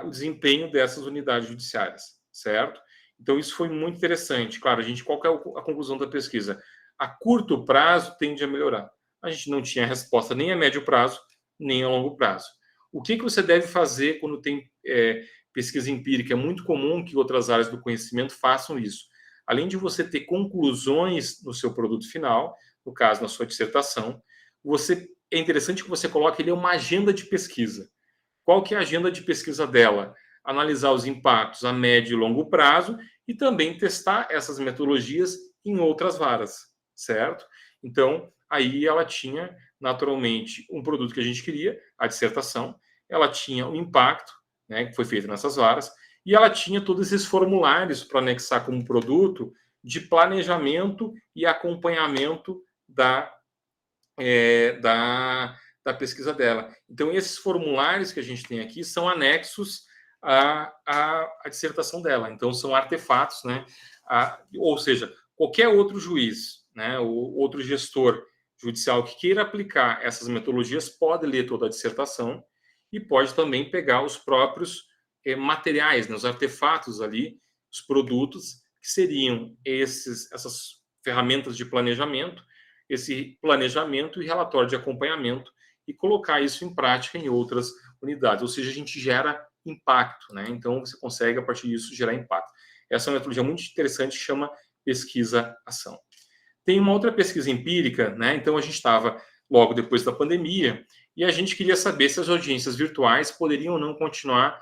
o desempenho dessas unidades judiciárias, certo? Então, isso foi muito interessante. Claro, qual que é a conclusão da pesquisa? A curto prazo tende a melhorar. A gente não tinha resposta nem a médio prazo, nem a longo prazo. O que você deve fazer quando tem pesquisa empírica? É muito comum que outras áreas do conhecimento façam isso. Além de você ter conclusões no seu produto final, no caso, na sua dissertação, é interessante que você coloque ali uma agenda de pesquisa. Qual que é a agenda de pesquisa dela? Analisar os impactos a médio e longo prazo e também testar essas metodologias em outras varas, certo? Então, aí ela tinha, naturalmente, um produto que a gente queria, a dissertação, ela tinha o impacto, né, que foi feito nessas varas, e ela tinha todos esses formulários para anexar como produto de planejamento e acompanhamento da pesquisa dela. Então, esses formulários que a gente tem aqui são anexos à dissertação dela. Então, são artefatos, né? Ou seja, qualquer outro juiz, né, ou outro gestor judicial que queira aplicar essas metodologias pode ler toda a dissertação e pode também pegar os próprios materiais, né, os artefatos ali, os produtos que seriam essas ferramentas de planejamento, esse planejamento e relatório de acompanhamento e colocar isso em prática em outras unidades. Ou seja, a gente gera impacto, né? Então, você consegue, a partir disso, gerar impacto. Essa é uma metodologia muito interessante que chama pesquisa-ação. Tem uma outra pesquisa empírica, né? Então, a gente estava logo depois da pandemia e a gente queria saber se as audiências virtuais poderiam ou não continuar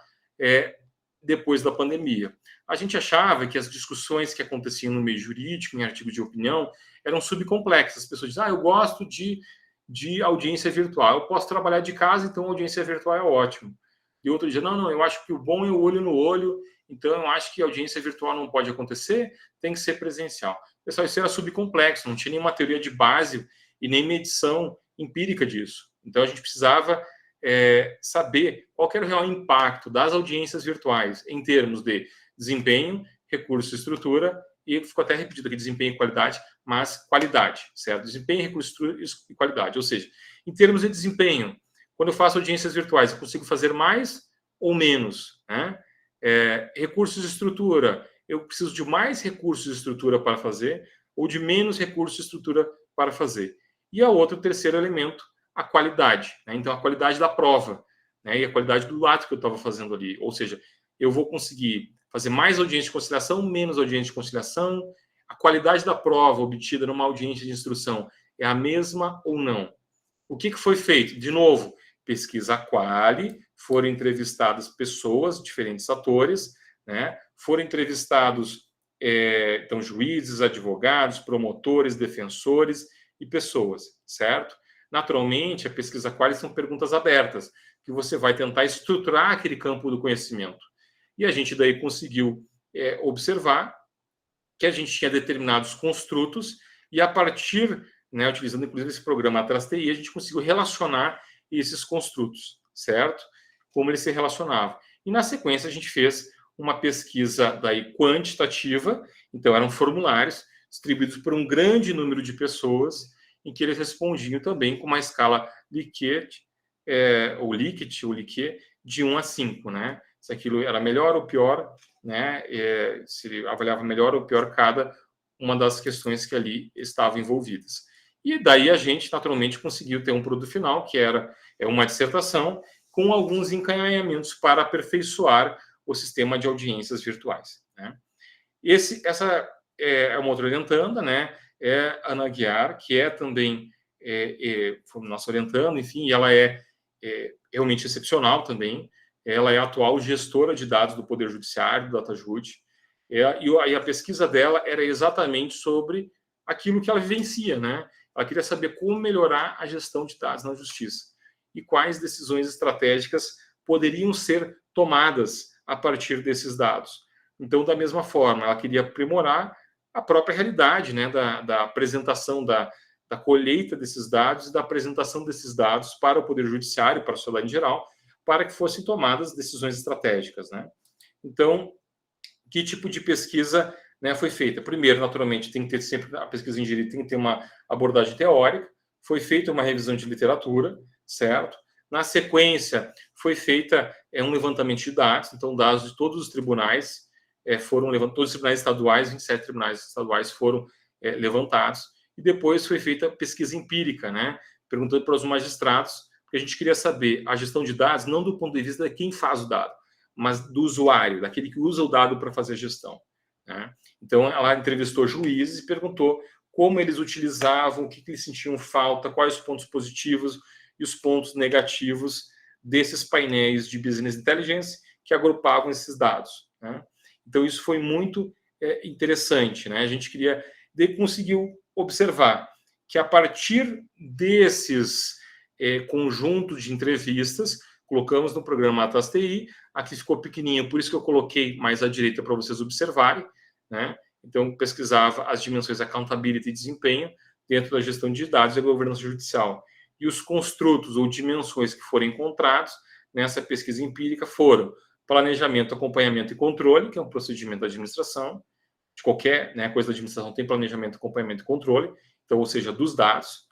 depois da pandemia. A gente achava que as discussões que aconteciam no meio jurídico, em artigo de opinião, eram subcomplexas. As pessoas dizem, eu gosto de audiência virtual. Eu posso trabalhar de casa, então a audiência virtual é ótimo. E outro dia, não, eu acho que o bom é o olho no olho, então eu acho que a audiência virtual não pode acontecer, tem que ser presencial. Pessoal, isso era subcomplexo, não tinha nenhuma teoria de base e nem medição empírica disso. Então a gente precisava saber qual era o real impacto das audiências virtuais em termos de desempenho, recurso e estrutura, e ficou até repetido aqui desempenho e qualidade, mas qualidade, certo? Desempenho, recurso e qualidade. Ou seja, em termos de desempenho, Quando eu faço audiências virtuais, eu consigo fazer mais ou menos, né? Recursos de estrutura, eu preciso de mais recursos de estrutura para fazer ou de menos recursos de estrutura para fazer. E o terceiro elemento, a qualidade, né? Então, a qualidade da prova, né? E a qualidade do ato que eu estava fazendo ali. Ou seja, eu vou conseguir fazer mais audiência de conciliação, menos audiência de conciliação. A qualidade da prova obtida numa audiência de instrução é a mesma ou não? O que foi feito? De novo, pesquisa quali, foram entrevistadas pessoas, diferentes atores, né? Foram entrevistados então, juízes, advogados, promotores, defensores e pessoas, certo? Naturalmente, a pesquisa quali são perguntas abertas, que você vai tentar estruturar aquele campo do conhecimento. E a gente daí conseguiu observar que a gente tinha determinados construtos e a partir, né, utilizando inclusive esse programa Atlas TI, a gente conseguiu relacionar esses construtos, certo? Como eles se relacionavam. E na sequência a gente fez uma pesquisa daí quantitativa, então eram formulários distribuídos por um grande número de pessoas em que eles respondiam também com uma escala Likert, ou Likert, de 1 a 5, né? Se aquilo era melhor ou pior, né? Se ele avaliava melhor ou pior cada uma das questões que ali estavam envolvidas. E daí a gente, naturalmente, conseguiu ter um produto final, que era uma dissertação, com alguns encaminhamentos para aperfeiçoar o sistema de audiências virtuais, né? Essa é uma outra orientanda, né? É a Ana Guiar, que é também foi nossa orientanda, enfim, e ela é realmente excepcional também. Ela é a atual gestora de dados do Poder Judiciário, do DataJud, e a pesquisa dela era exatamente sobre aquilo que ela vivencia, né? Ela queria saber como melhorar a gestão de dados na Justiça e quais decisões estratégicas poderiam ser tomadas a partir desses dados. Então, da mesma forma, ela queria aprimorar a própria realidade, né, da apresentação, da colheita desses dados e da apresentação desses dados para o Poder Judiciário, para a sociedade em geral, para que fossem tomadas decisões estratégicas, né? Então, que tipo de pesquisa, né, foi feita? Primeiro, naturalmente, tem que ter sempre a pesquisa em direito, tem que ter uma abordagem teórica. Foi feita uma revisão de literatura, certo? Na sequência, foi feita um levantamento de dados, então dados de todos os tribunais foram levantados, todos os tribunais estaduais, 27 tribunais estaduais foram levantados, e depois foi feita pesquisa empírica, né, perguntando para os magistrados, porque a gente queria saber a gestão de dados, não do ponto de vista de quem faz o dado, mas do usuário, daquele que usa o dado para fazer a gestão, né? Então, ela entrevistou juízes e perguntou como eles utilizavam, o que eles sentiam falta, quais os pontos positivos e os pontos negativos desses painéis de business intelligence que agrupavam esses dados, né? Então, isso foi muito interessante, né? A gente conseguiu observar que a partir desses conjuntos de entrevistas, colocamos no programa Atlas TI, aqui ficou pequenininho, por isso que eu coloquei mais à direita para vocês observarem, né? Então, pesquisava as dimensões accountability e desempenho dentro da gestão de dados e governança judicial. E os construtos ou dimensões que foram encontrados nessa pesquisa empírica foram planejamento, acompanhamento e controle, que é um procedimento da administração, de qualquer, né, coisa da administração tem planejamento, acompanhamento e controle, então, ou seja, dos dados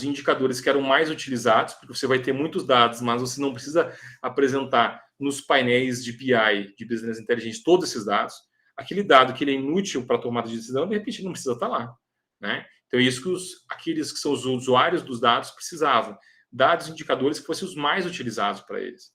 e indicadores que eram mais utilizados, porque você vai ter muitos dados, mas você não precisa apresentar nos painéis de BI, de Business Intelligence, todos esses dados. Aquele dado que ele é inútil para a tomada de decisão, de repente, não precisa estar lá, né? Então, é isso que aqueles que são os usuários dos dados precisavam. Dados e indicadores que fossem os mais utilizados para eles.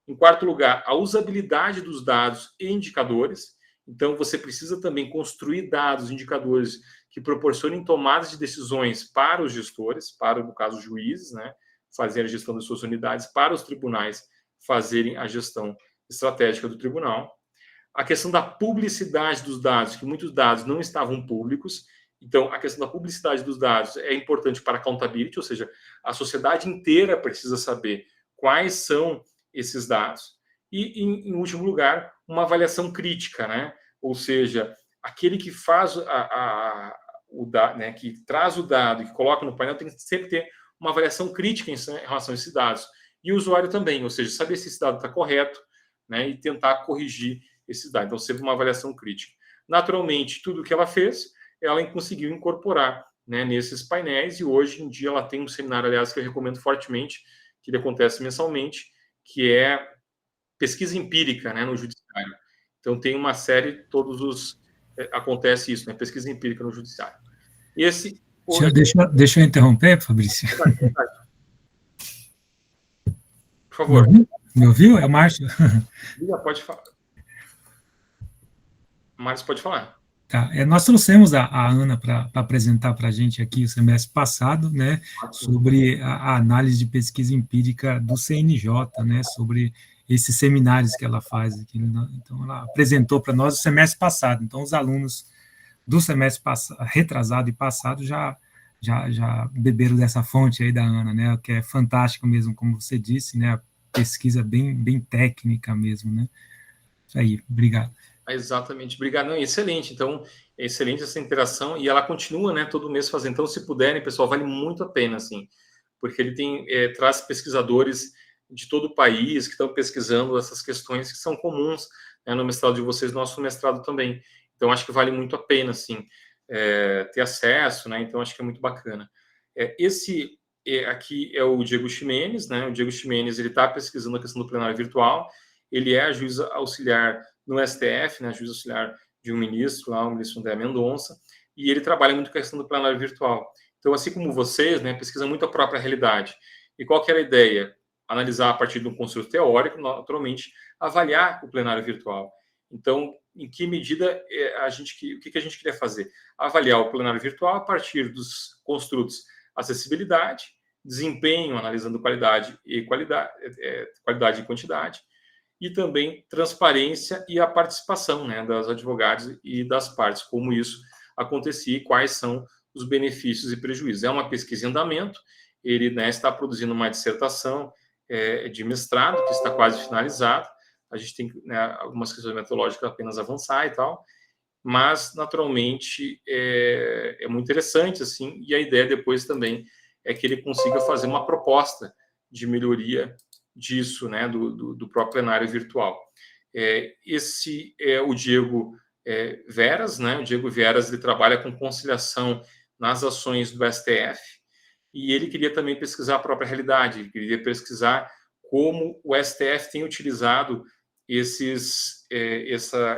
Em quarto lugar, a usabilidade dos dados e indicadores. Então, você precisa também construir dados, indicadores que proporcionem tomadas de decisões para os gestores, para, no caso, os juízes, né, fazerem a gestão das suas unidades, para os tribunais fazerem a gestão estratégica do tribunal. A questão da publicidade dos dados, que muitos dados não estavam públicos. Então, a questão da publicidade dos dados é importante para a accountability, ou seja, a sociedade inteira precisa saber quais são esses dados. E, em último lugar, uma avaliação crítica, né? Ou seja, aquele que faz o dado, né, que traz o dado e que coloca no painel tem que sempre ter uma avaliação crítica em relação a esses dados. E o usuário também, ou seja, saber se esse dado está correto, né, e tentar corrigir esses dados. Então, sempre uma avaliação crítica. Naturalmente, tudo que ela fez, ela conseguiu incorporar, né, nesses painéis, e hoje em dia ela tem um seminário, aliás, que eu recomendo fortemente, que ele acontece mensalmente, que é pesquisa empírica, né, no judiciário. Então, tem uma série, acontece isso, né, pesquisa empírica no judiciário. Esse foi... Deixa eu interromper, Fabrício. Por favor. Me ouviu? É o Márcio. Pode falar. Márcio, pode falar. Tá. Nós trouxemos a Ana para apresentar para a gente aqui o semestre passado, né, sobre a análise de pesquisa empírica do CNJ, né, sobre esses seminários que ela faz aqui. Então, ela apresentou para nós o semestre passado. Então, os alunos do semestre retrasado e passado já beberam dessa fonte aí da Ana, né, que é fantástico mesmo, como você disse, né, a pesquisa bem técnica mesmo, né. Isso aí, obrigado. Exatamente, obrigado. Não, excelente. Então, é excelente essa interação e ela continua, né, todo mês fazendo. Então, se puderem, pessoal, vale muito a pena, assim, porque ele traz pesquisadores de todo o país que estão pesquisando essas questões que são comuns, né, no mestrado de vocês, nosso mestrado também. Então, acho que vale muito a pena, assim, ter acesso, né? Então, acho que é muito bacana. Esse aqui é o Diego Ximenes, né? O Diego Ximenes, ele está pesquisando a questão do plenário virtual. Ele é juiz auxiliar no STF, né? Juiz auxiliar de um ministro, lá, o ministro André Mendonça, e ele trabalha muito com a questão do plenário virtual. Então, assim como vocês, né, pesquisa muito a própria realidade. E qual que era a ideia? Analisar a partir de um construto teórico, naturalmente, avaliar o plenário virtual. Então, em que medida o que a gente queria fazer? Avaliar o plenário virtual a partir dos construtos acessibilidade, desempenho, analisando qualidade e quantidade, e também transparência e a participação, né, das advogados e das partes, como isso acontecia e quais são os benefícios e prejuízos. É uma pesquisa em andamento, ele, né, está produzindo uma dissertação de mestrado, que está quase finalizada. A gente tem, né, algumas questões metodológicas apenas avançar e tal, mas, naturalmente, é muito interessante, assim, e a ideia depois também é que ele consiga fazer uma proposta de melhoria disso, né, do próprio plenário virtual. Esse é o Diego Veras, né? O Diego Veras, ele trabalha com conciliação nas ações do STF, e ele queria também pesquisar a própria realidade, ele queria pesquisar como o STF tem utilizado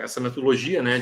essa metodologia, né,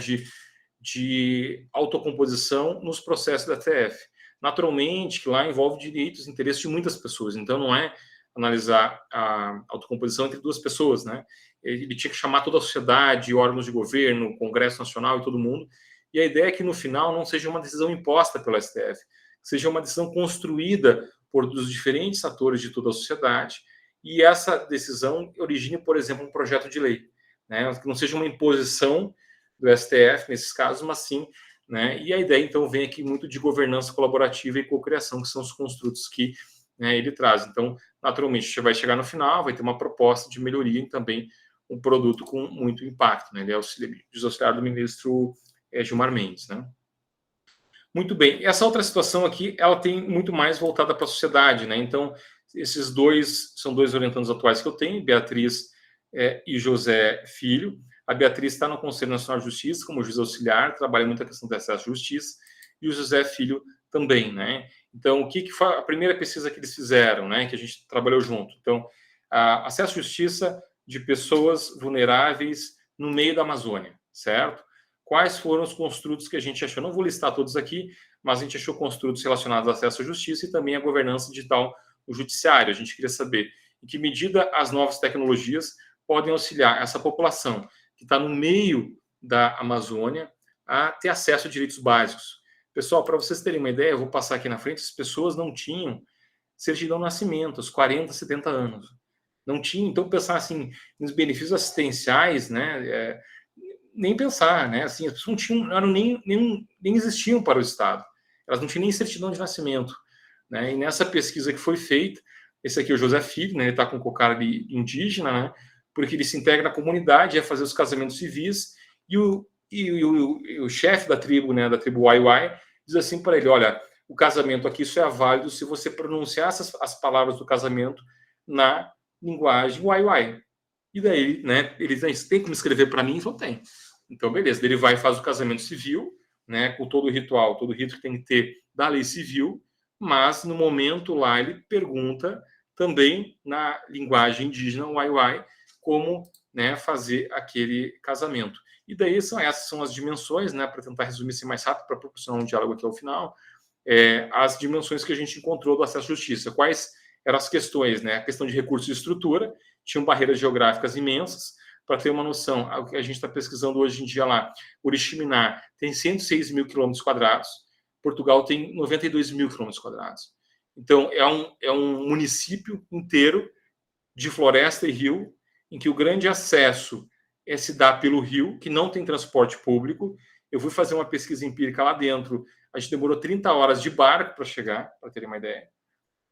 de autocomposição nos processos da STF. Naturalmente, que lá envolve direitos e interesses de muitas pessoas, então não é analisar a autocomposição entre duas pessoas, né? Ele tinha que chamar toda a sociedade, órgãos de governo, Congresso Nacional e todo mundo, e a ideia é que no final não seja uma decisão imposta pelo STF, seja uma decisão construída por os diferentes atores de toda a sociedade, e essa decisão origine, por exemplo, um projeto de lei, né? Que não seja uma imposição do STF nesses casos, mas sim, né? E a ideia então vem aqui muito de governança colaborativa e cocriação, que são os construtos que, né, ele traz. Então, naturalmente, a gente vai chegar no final, vai ter uma proposta de melhoria e também um produto com muito impacto, né? Ele é auxiliar do ministro Gilmar Mendes, né? Muito bem. Essa outra situação aqui, ela tem muito mais voltada para a sociedade, né? Então, esses são dois orientandos atuais que eu tenho, Beatriz e José Filho. A Beatriz está no Conselho Nacional de Justiça como juiz auxiliar, trabalha muito a questão do acesso à justiça, e o José Filho também, né? Então, o que foi a primeira pesquisa que eles fizeram, né? Que a gente trabalhou junto. Então, acesso à justiça de pessoas vulneráveis no meio da Amazônia, certo? Quais foram os construtos que a gente achou? Não vou listar todos aqui, mas a gente achou construtos relacionados ao acesso à justiça e também à governança digital no judiciário. A gente queria saber em que medida as novas tecnologias podem auxiliar essa população que está no meio da Amazônia a ter acesso a direitos básicos. Pessoal, para vocês terem uma ideia, eu vou passar aqui na frente, as pessoas não tinham certidão de nascimento, aos 40, 70 anos. Não tinham, então, pensar assim, nos benefícios assistenciais, né? Nem pensar, né? Assim, as pessoas nem existiam para o Estado. Elas não tinham nem certidão de nascimento, né? E nessa pesquisa que foi feita, esse aqui é o José Filho, né? Ele está com cocara de indígena, né? Porque ele se integra na comunidade, ia fazer os casamentos civis, e o chefe da tribo, né? Da tribo Waiwai, diz assim para ele: olha, o casamento aqui só é válido se você pronunciar as palavras do casamento na linguagem Waiwai. E daí, né, ele tem como escrever para mim? Só tem. Então, beleza. Ele vai e faz o casamento civil, né, com todo o ritual, todo o rito que tem que ter da lei civil, mas no momento lá ele pergunta, também na linguagem indígena Waiwai, como, né, fazer aquele casamento. E daí essas são as dimensões, né, para tentar resumir assim mais rápido, para proporcionar um diálogo aqui ao final, as dimensões que a gente encontrou do acesso à justiça. Quais eram as questões, né? A questão de recursos e estrutura, tinham barreiras geográficas imensas. Para ter uma noção, o que a gente está pesquisando hoje em dia lá, Oriximiná tem 106 mil quilômetros quadrados, Portugal tem 92 mil quilômetros quadrados. Então, é um município inteiro de floresta e rio, em que o grande acesso se dá pelo rio, que não tem transporte público. Eu fui fazer uma pesquisa empírica lá dentro, a gente demorou 30 horas de barco para chegar, para terem uma ideia.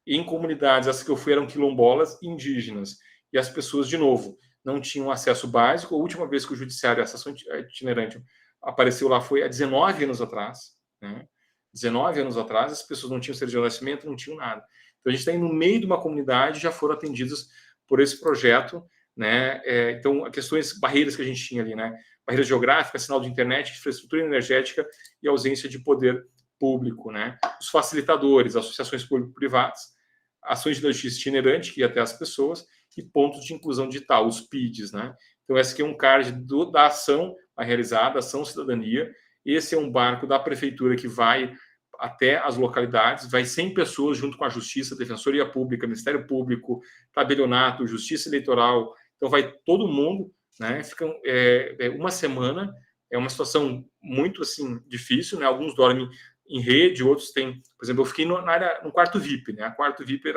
E em comunidades, as que eu fui eram quilombolas indígenas. E as pessoas, de novo, não tinham acesso básico. A última vez que o judiciário, essa ação itinerante, apareceu lá foi há 19 anos atrás. Né? 19 anos atrás, as pessoas não tinham certidão de nascimento, não tinham nada. Então, a gente está no meio de uma comunidade, já foram atendidas por esse projeto, né? Então, questões, barreiras que a gente tinha ali, né? Barreira geográfica, sinal de internet, infraestrutura energética e ausência de poder público, né? Os facilitadores, associações público-privadas, ações de justiça itinerante, que ia até as pessoas, e pontos de inclusão digital, os PIDs, né? Então, esse aqui é um card da ação a realizada, Ação Cidadania. Esse é um barco da prefeitura que vai até as localidades, vai 100 pessoas junto com a Justiça, Defensoria Pública, Ministério Público, Tabelionato, Justiça Eleitoral. Então, vai todo mundo, né? Ficam uma semana. É uma situação muito assim difícil, né? Alguns dormem em rede, outros têm, por exemplo, eu fiquei no quarto VIP, né? O quarto VIP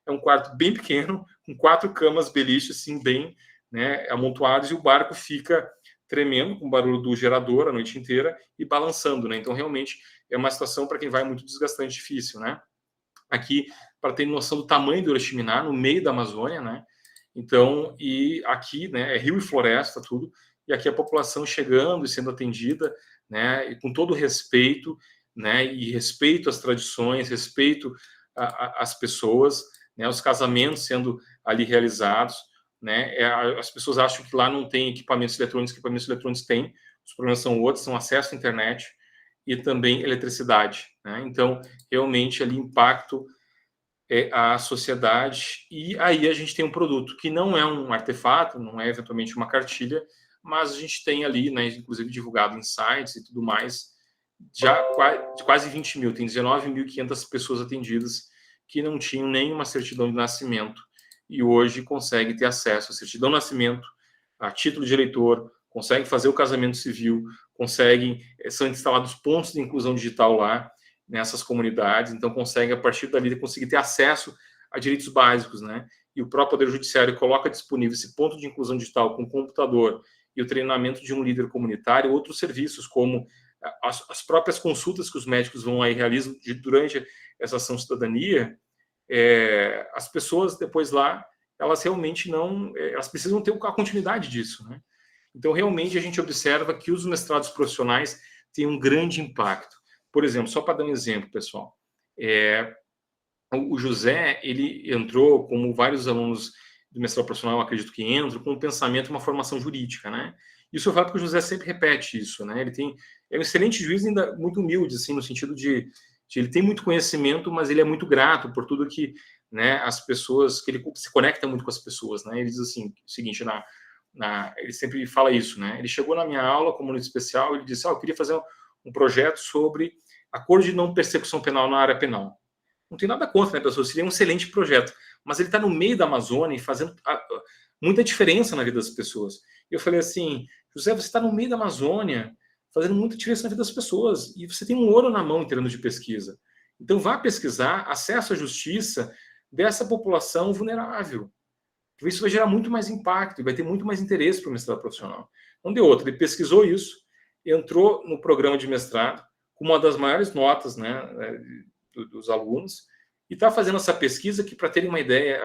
é um quarto bem pequeno, com 4 camas beliche, assim, bem, né, amontoadas, e o barco fica tremendo, com o barulho do gerador a noite inteira e balançando, né? Então, realmente, é uma situação para quem vai muito desgastante, difícil, né? Aqui, para ter noção do tamanho do Oriximiná, no meio da Amazônia, né? Então, e aqui, né, é rio e floresta, tudo, e aqui a população chegando e sendo atendida, né, e com todo respeito, né, e respeito às tradições, respeito às pessoas, né, os casamentos sendo ali realizados, né, as pessoas acham que lá não tem equipamentos eletrônicos têm, os problemas são outros, são acesso à internet e também eletricidade, né, então, realmente ali impacto a sociedade, e aí a gente tem um produto que não é um artefato, não é eventualmente uma cartilha, mas a gente tem ali, né, inclusive divulgado em sites e tudo mais, já quase 20 mil, tem 19.500 pessoas atendidas que não tinham nenhuma certidão de nascimento e hoje conseguem ter acesso à certidão de nascimento, a título de eleitor, conseguem fazer o casamento civil, são instalados pontos de inclusão digital lá, nessas comunidades, então conseguem, a partir dali, conseguir ter acesso a direitos básicos, né? E o próprio Poder Judiciário coloca disponível esse ponto de inclusão digital com computador e o treinamento de um líder comunitário, outros serviços, como as próprias consultas que os médicos vão aí realizam durante essa ação cidadania, as pessoas depois lá, elas realmente não, elas precisam ter a continuidade disso, né? Então, realmente, a gente observa que os mestrados profissionais têm um grande impacto. Por exemplo, só para dar um exemplo, pessoal, o José, ele entrou, como vários alunos do mestrado profissional, acredito que entram, com um pensamento, uma formação jurídica, né? Isso eu falo porque o José sempre repete isso, né? É um excelente juiz, ainda muito humilde, assim, no sentido de ele tem muito conhecimento, mas ele é muito grato por tudo que, né, as pessoas, que ele se conecta muito com as pessoas, né? Ele diz assim, o seguinte, ele sempre fala isso, né? Ele chegou na minha aula como aluno especial, ele disse, eu queria fazer um projeto sobre acordo de não persecução penal na área penal. Não tem nada contra, né, pessoal? Seria um excelente projeto. Mas ele está no meio da Amazônia e fazendo muita diferença na vida das pessoas. E eu falei assim, José, você está no meio da Amazônia fazendo muita diferença na vida das pessoas. E você tem um ouro na mão em termos de pesquisa. Então vá pesquisar acesso à justiça dessa população vulnerável. Porque isso vai gerar muito mais impacto e vai ter muito mais interesse para o mestrado profissional. Não deu outra. Ele pesquisou isso, entrou no programa de mestrado, com uma das maiores notas, né, dos alunos, e está fazendo essa pesquisa que, para terem uma ideia,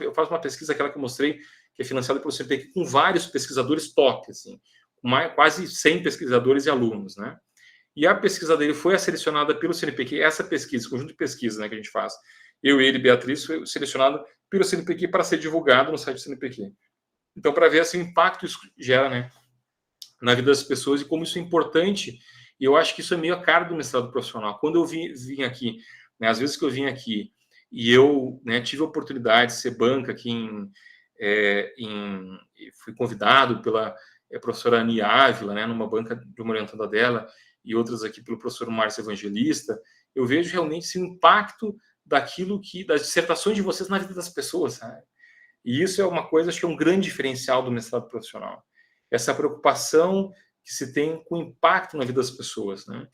eu faço uma pesquisa, aquela que eu mostrei, que é financiada pelo CNPq, com vários pesquisadores top, assim, com quase 100 pesquisadores e alunos, né? E a pesquisa dele foi selecionada pelo CNPq, essa pesquisa, conjunto de pesquisa, né, que a gente faz, eu, ele e Beatriz, foi selecionado pelo CNPq para ser divulgado no site do CNPq. Então, para ver assim, o impacto que isso gera, né, na vida das pessoas e como isso é importante. E eu acho que isso é meio a cara do mestrado profissional. Quando eu vim aqui, né, às vezes que eu vim aqui, e eu, né, tive a oportunidade de ser banca aqui fui convidado pela professora Ani Ávila, né, numa banca de uma orientanda dela, e outras aqui pelo professor Márcio Evangelista. Eu vejo realmente esse impacto daquilo das dissertações de vocês na vida das pessoas, sabe? E isso é uma coisa, acho que é um grande diferencial do mestrado profissional. Essa preocupação que se tem com o impacto na vida das pessoas, né?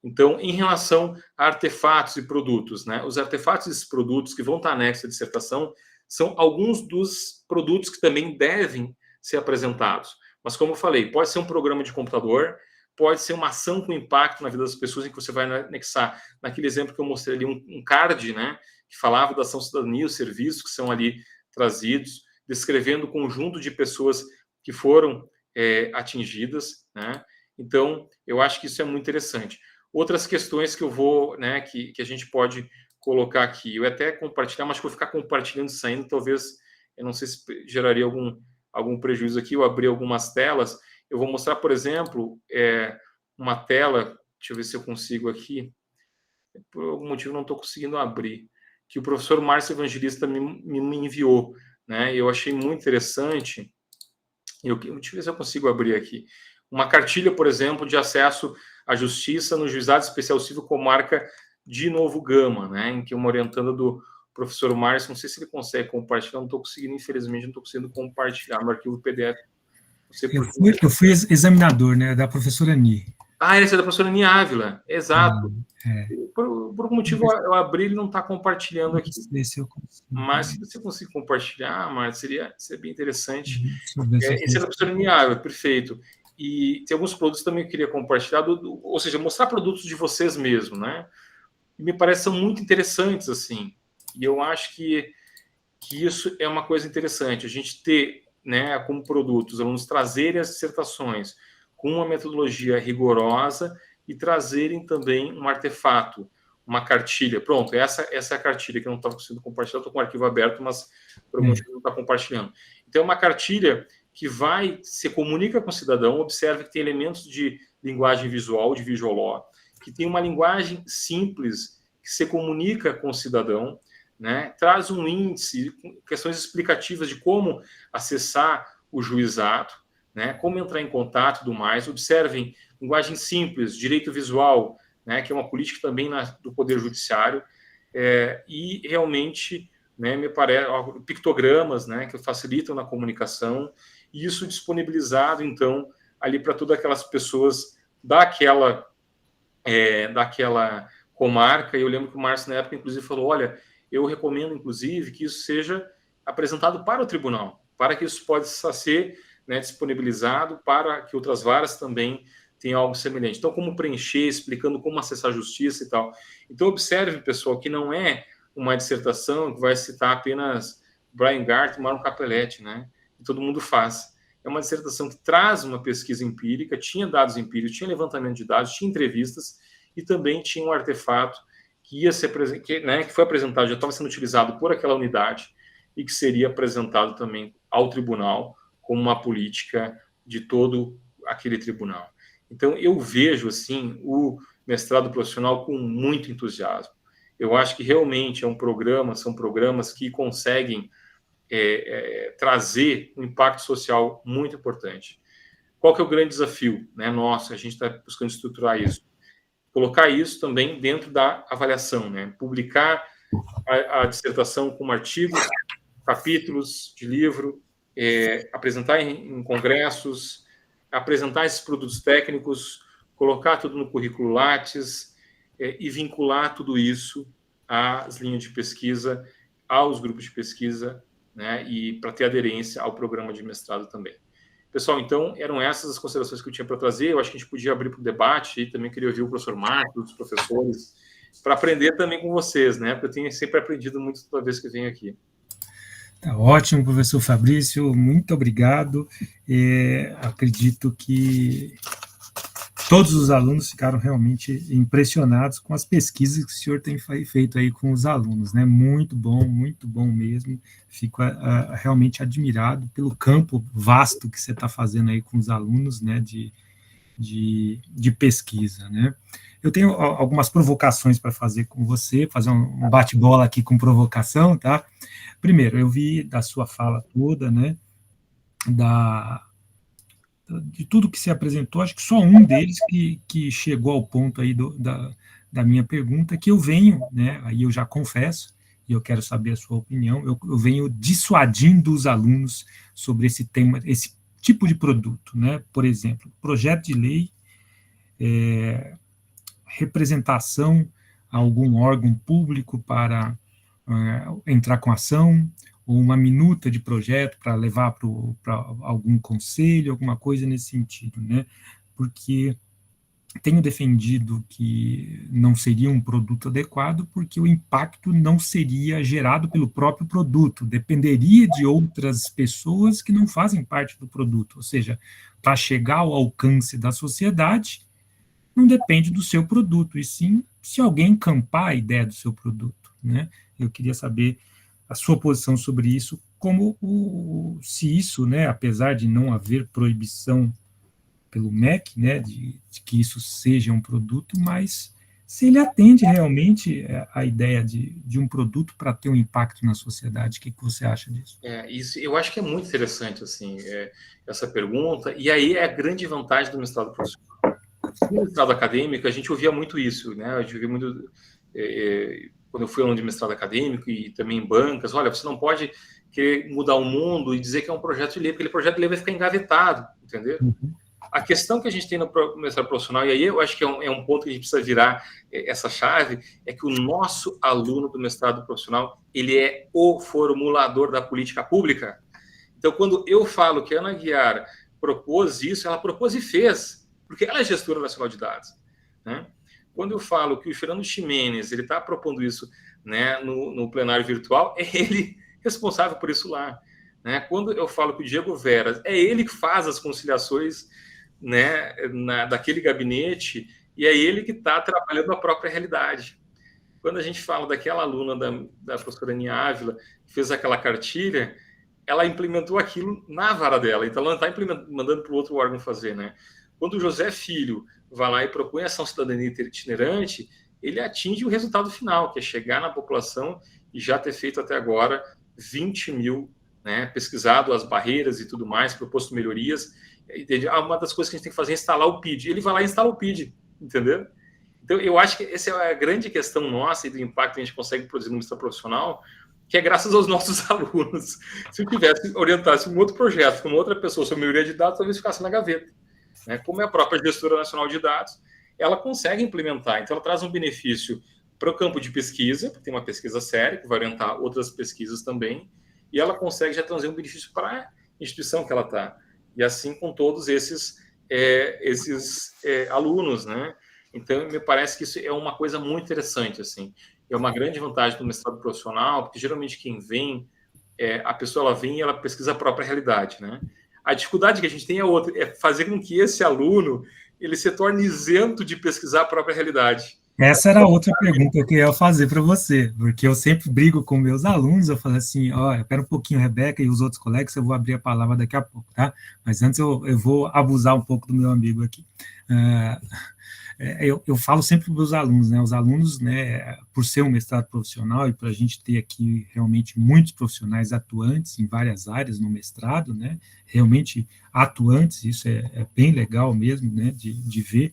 Então, em relação a artefatos e produtos, né? Os artefatos e esses produtos que vão estar anexos à dissertação são alguns dos produtos que também devem ser apresentados. Mas, como eu falei, pode ser um programa de computador, pode ser uma ação com impacto na vida das pessoas, em que você vai anexar, naquele exemplo que eu mostrei ali, um card, né? Que falava da ação cidadania, os serviços que são ali trazidos, descrevendo o conjunto de pessoas que foram atingidas, né? Então, eu acho que isso é muito interessante. Outras questões que eu vou, né, que a gente pode colocar aqui, eu até compartilhar, mas acho que vou ficar compartilhando e saindo, talvez, eu não sei se geraria algum prejuízo aqui, eu abri algumas telas, eu vou mostrar, por exemplo, uma tela, deixa eu ver se eu consigo aqui, por algum motivo não estou conseguindo abrir, que o professor Márcio Evangelista me enviou, né? Eu achei muito interessante. Deixa eu ver se eu consigo abrir aqui. Uma cartilha, por exemplo, de acesso à justiça no Juizado Especial Civil Comarca de Novo Gama, né? Em que uma orientanda do professor Márcio, não sei se ele consegue compartilhar, não estou conseguindo, infelizmente, não estou conseguindo compartilhar no arquivo PDF. Não sei por eu fui examinador, né, da professora Ni. Esse é da professora Ani Ávila, exato. Por algum motivo eu abri, ele não está compartilhando aqui. Mas se você conseguir compartilhar, Márcio, seria bem interessante. Esse é da professora Ani Ávila, perfeito. E tem alguns produtos também que eu queria compartilhar, ou seja, mostrar produtos de vocês mesmo, né? E me parece são muito interessantes, assim. E eu acho que isso é uma coisa interessante, a gente ter, né, como produtos, alunos trazerem as dissertações com uma metodologia rigorosa e trazerem também um artefato, uma cartilha. Pronto, essa é a cartilha que eu não estava conseguindo compartilhar, estou com o arquivo aberto, mas por algum motivo não está compartilhando. Então, é uma cartilha que se comunica com o cidadão, observe que tem elementos de linguagem visual, de visual law, que tem uma linguagem simples, que se comunica com o cidadão, né? Traz um índice, questões explicativas de como acessar o juizado, né? Como entrar em contato e tudo mais. Observem linguagem simples, direito visual, né? Que é uma política também do Poder Judiciário, e realmente, né, me parece, pictogramas, né, que facilitam na comunicação, e isso disponibilizado, então, ali para todas aquelas pessoas daquela comarca. E eu lembro que o Márcio, na época, inclusive, falou, olha, eu recomendo, inclusive, que isso seja apresentado para o tribunal, para que isso possa ser, né, disponibilizado, para que outras varas também tenham algo semelhante. Então, como preencher, explicando como acessar a justiça e tal. Então, observe, pessoal, que não é uma dissertação que vai citar apenas Brian Garth e Marlon Capelletti, né? Que todo mundo faz. É uma dissertação que traz uma pesquisa empírica, tinha dados empíricos, tinha levantamento de dados, tinha entrevistas e também tinha um artefato que foi apresentado, já estava sendo utilizado por aquela unidade e que seria apresentado também ao tribunal como uma política de todo aquele tribunal. Então, eu vejo, assim, o mestrado profissional com muito entusiasmo. Eu acho que realmente são programas que conseguem trazer um impacto social muito importante. Qual que é o grande desafio, né, nosso? A gente está buscando estruturar isso. Colocar isso também dentro da avaliação, né? Publicar a dissertação como artigos, capítulos de livro, apresentar em congressos, apresentar esses produtos técnicos, colocar tudo no currículo Lattes, e vincular tudo isso às linhas de pesquisa, aos grupos de pesquisa, né? E para ter aderência ao programa de mestrado também. Pessoal, então, eram essas as considerações que eu tinha para trazer. Eu acho que a gente podia abrir para o debate, e também queria ouvir o professor Marcos, os professores, para aprender também com vocês, né? Porque eu tenho sempre aprendido muito toda vez que venho aqui. Tá ótimo, professor Fabrício, muito obrigado. Acredito que todos os alunos ficaram realmente impressionados com as pesquisas que o senhor tem feito aí com os alunos, né? Muito bom mesmo. Fico realmente admirado pelo campo vasto que você está fazendo aí com os alunos, né? De pesquisa, né? eu tenho algumas provocações para fazer com você, fazer um bate-bola aqui com provocação, tá? Primeiro, eu vi da sua fala toda, né, de tudo que se apresentou, acho que só um deles que chegou ao ponto aí da minha pergunta, que eu venho, né, aí eu já confesso, e eu quero saber a sua opinião, eu venho dissuadindo os alunos sobre esse tema, esse tipo de produto, né, por exemplo, projeto de lei, representação a algum órgão público para entrar com ação, ou uma minuta de projeto para levar para algum conselho, alguma coisa nesse sentido, né? Porque tenho defendido que não seria um produto adequado, porque o impacto não seria gerado pelo próprio produto, dependeria de outras pessoas que não fazem parte do produto, ou seja, para chegar ao alcance da sociedade, não depende do seu produto, e sim se alguém encampar a ideia do seu produto, né? Eu queria saber a sua posição sobre isso, se isso, né, apesar de não haver proibição pelo MEC, né, de que isso seja um produto, mas se ele atende realmente a ideia de um produto para ter um impacto na sociedade. O que você acha disso? Isso, eu acho que é muito interessante assim, essa pergunta, e aí é a grande vantagem do mestrado profissional. No mestrado acadêmico, a gente ouvia muito isso, né? A gente ouvia muito, quando eu fui aluno de mestrado acadêmico e também em bancas, olha, você não pode querer mudar o mundo e dizer que é um projeto de lei, porque aquele projeto de lei vai ficar engavetado, entendeu? Uhum. A questão que a gente tem no mestrado profissional, e aí eu acho que é um ponto que a gente precisa virar essa chave, é que o nosso aluno do mestrado profissional, ele é o formulador da política pública. Então, quando eu falo que a Ana Guiar propôs isso, ela propôs e fez, porque ela é gestora nacional de dados, né? Quando eu falo que o Fernando Ximenes ele está propondo isso, né, no plenário virtual, é ele responsável por isso lá, né? Quando eu falo que o Diego Veras, é ele que faz as conciliações, né, daquele gabinete, e é ele que está trabalhando a própria realidade. Quando a gente fala daquela aluna da professora Aninha Ávila, que fez aquela cartilha, ela implementou aquilo na vara dela, então ela não está mandando para o outro órgão fazer, né? Quando o José Filho vai lá e propõe ação cidadania itinerante, ele atinge o resultado final, que é chegar na população e já ter feito até agora 20 mil, né, pesquisado as barreiras e tudo mais, proposto melhorias. Uma das coisas que a gente tem que fazer é instalar o PID. Ele vai lá e instala o PID, entendeu? Então, eu acho que essa é a grande questão nossa e do impacto que a gente consegue produzir no mestrado profissional, que é graças aos nossos alunos. Se eu tivesse orientasse um outro projeto com uma outra pessoa sobre melhoria de dados, talvez ficasse na gaveta. Né? Como é a própria gestora nacional de dados, ela consegue implementar. Então, ela traz um benefício para o campo de pesquisa, porque tem uma pesquisa séria, que vai orientar outras pesquisas também, e ela consegue já trazer um benefício para a instituição que ela está. E assim com todos esses alunos, né? Então, me parece que isso é uma coisa muito interessante, assim. É uma grande vantagem do mestrado profissional, porque geralmente quem vem, a pessoa ela vem e ela pesquisa a própria realidade, né? A dificuldade que a gente tem é outra, é fazer com que esse aluno ele se torne isento de pesquisar a própria realidade. Essa era a outra pergunta que eu ia fazer para você, porque eu sempre brigo com meus alunos, eu falo assim, espera um pouquinho, Rebeca e os outros colegas, eu vou abrir a palavra daqui a pouco, tá? Mas antes eu vou abusar um pouco do meu amigo aqui. Eu falo sempre para os alunos, né? Os alunos, né, por ser um mestrado profissional e para a gente ter aqui realmente muitos profissionais atuantes em várias áreas no mestrado, né? Realmente atuantes, isso é bem legal mesmo, né? De ver,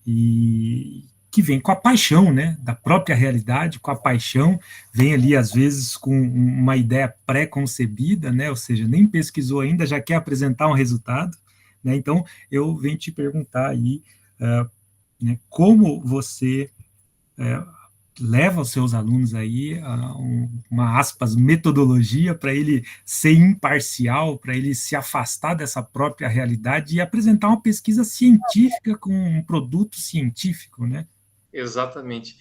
e que vem com a paixão, né, da própria realidade, com a paixão, vem ali às vezes com uma ideia pré-concebida, né, ou seja, nem pesquisou ainda, já quer apresentar um resultado, né, então eu venho te perguntar aí, né, como você leva os seus alunos aí a uma, aspas, metodologia para ele ser imparcial, para ele se afastar dessa própria realidade e apresentar uma pesquisa científica com um produto científico, né? Exatamente.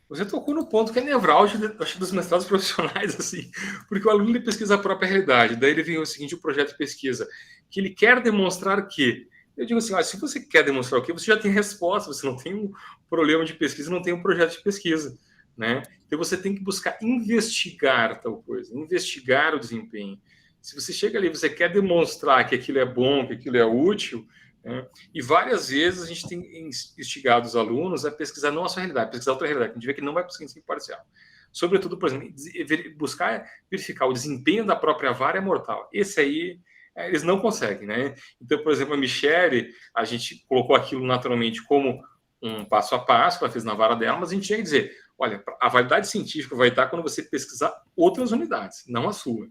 Você tocou no ponto que é nevrálgico, acho, dos mestrados profissionais, assim, porque o aluno ele pesquisa a própria realidade, daí ele vem o seguinte, o projeto de pesquisa, que ele quer demonstrar que, eu digo assim, se você quer demonstrar o que, você já tem resposta, você não tem um problema de pesquisa, não tem um projeto de pesquisa, né? Então você tem que buscar investigar tal coisa, investigar o desempenho. Se você chega ali, você quer demonstrar que aquilo é bom, que aquilo é útil, né? E várias vezes a gente tem instigado os alunos a pesquisar não a sua realidade, pesquisar outra realidade, que a gente vê que não vai pesquisar em parcial. Sobretudo, por exemplo, buscar verificar o desempenho da própria vara mortal. Esse aí, eles não conseguem, né? Então, por exemplo, a Michelle, a gente colocou aquilo naturalmente como um passo a passo que ela fez na vara dela, mas a gente tinha que dizer, olha, a validade científica vai estar quando você pesquisar outras unidades, não a sua,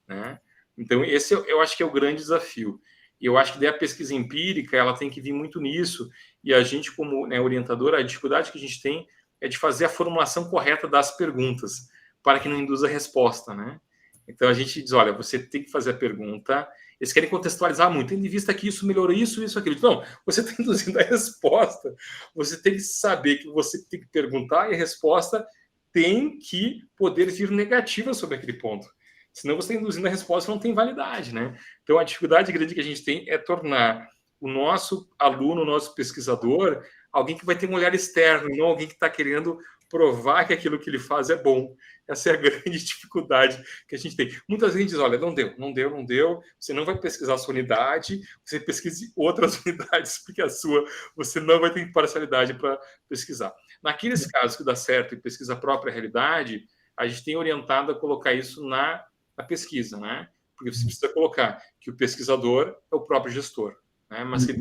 né? Então, esse eu acho que é o grande desafio. E eu acho que daí a pesquisa empírica, ela tem que vir muito nisso, e a gente, como, né, orientador, a dificuldade que a gente tem é de fazer a formulação correta das perguntas, para que não induza a resposta, né? Então, a gente diz, olha, você tem que fazer a pergunta, eles querem contextualizar muito, tendo em vista que isso melhorou isso, aquilo. Não, você está induzindo a resposta, você tem que saber que você tem que perguntar e a resposta tem que poder vir negativa sobre aquele ponto. Senão você está induzindo a resposta e não tem validade, né? Então, a dificuldade grande que a gente tem é tornar o nosso aluno, o nosso pesquisador, alguém que vai ter um olhar externo, não alguém que está querendo provar que aquilo que ele faz é bom. Essa é a grande dificuldade que a gente tem. Muitas vezes diz, olha, não deu, você não vai pesquisar a sua unidade, você pesquise outras unidades, porque a sua, você não vai ter imparcialidade para pesquisar. Naqueles casos que dá certo e pesquisa a própria realidade, a gente tem orientado a colocar isso na pesquisa, né? Porque você precisa colocar que o pesquisador é o próprio gestor, né? Mas que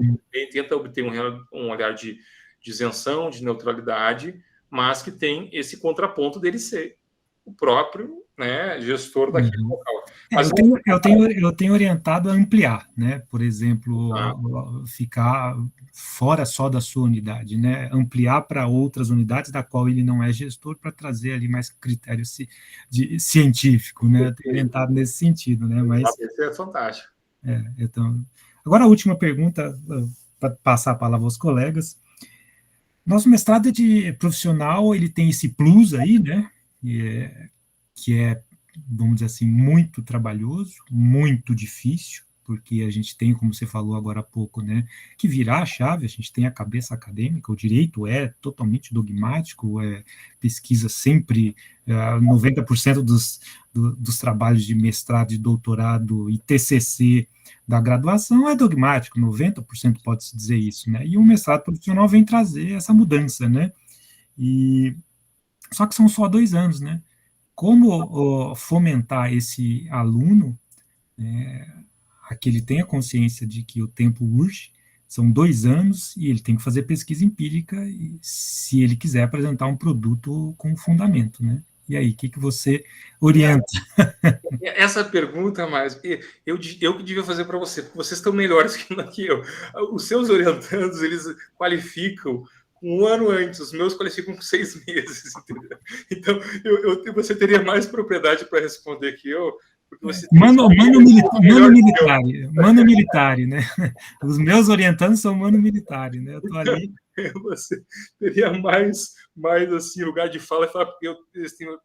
tenta obter um olhar de isenção, de neutralidade, mas que tem esse contraponto dele ser o próprio, né, gestor daquele local. Mas eu tenho orientado a ampliar, né? Por exemplo, ficar fora só da sua unidade, né? Ampliar para outras unidades da qual ele não é gestor, para trazer ali mais critério científico, né? Eu tenho orientado nesse sentido, né? Mas isso é fantástico. Então, agora a última pergunta, para passar a palavra aos colegas. Nosso mestrado de profissional, ele tem esse plus aí, né? Que é, vamos dizer assim, muito trabalhoso, muito difícil, porque a gente tem, como você falou agora há pouco, né, que virar a chave, a gente tem a cabeça acadêmica, o direito é totalmente dogmático, pesquisa sempre, 90% dos trabalhos de mestrado e doutorado e TCC da graduação é dogmático, 90% pode-se dizer isso, né, e o mestrado profissional vem trazer essa mudança, né, só que são só 2 anos, né, como fomentar esse aluno a que ele tenha consciência de que o tempo urge, são 2 anos e ele tem que fazer pesquisa empírica se ele quiser apresentar um produto com fundamento, né? E aí, o que você orienta? Essa pergunta, mas eu que devia fazer para você, porque vocês estão melhores que eu. Os seus orientandos, eles qualificam um ano antes, os meus qualificam com 6 meses, entendeu? Então, você teria mais propriedade para responder que eu, porque você mano militar, né? Os meus orientandos são mano militar, né? Eu tô ali. Você teria mais assim, lugar de fala e falar, porque eu tenho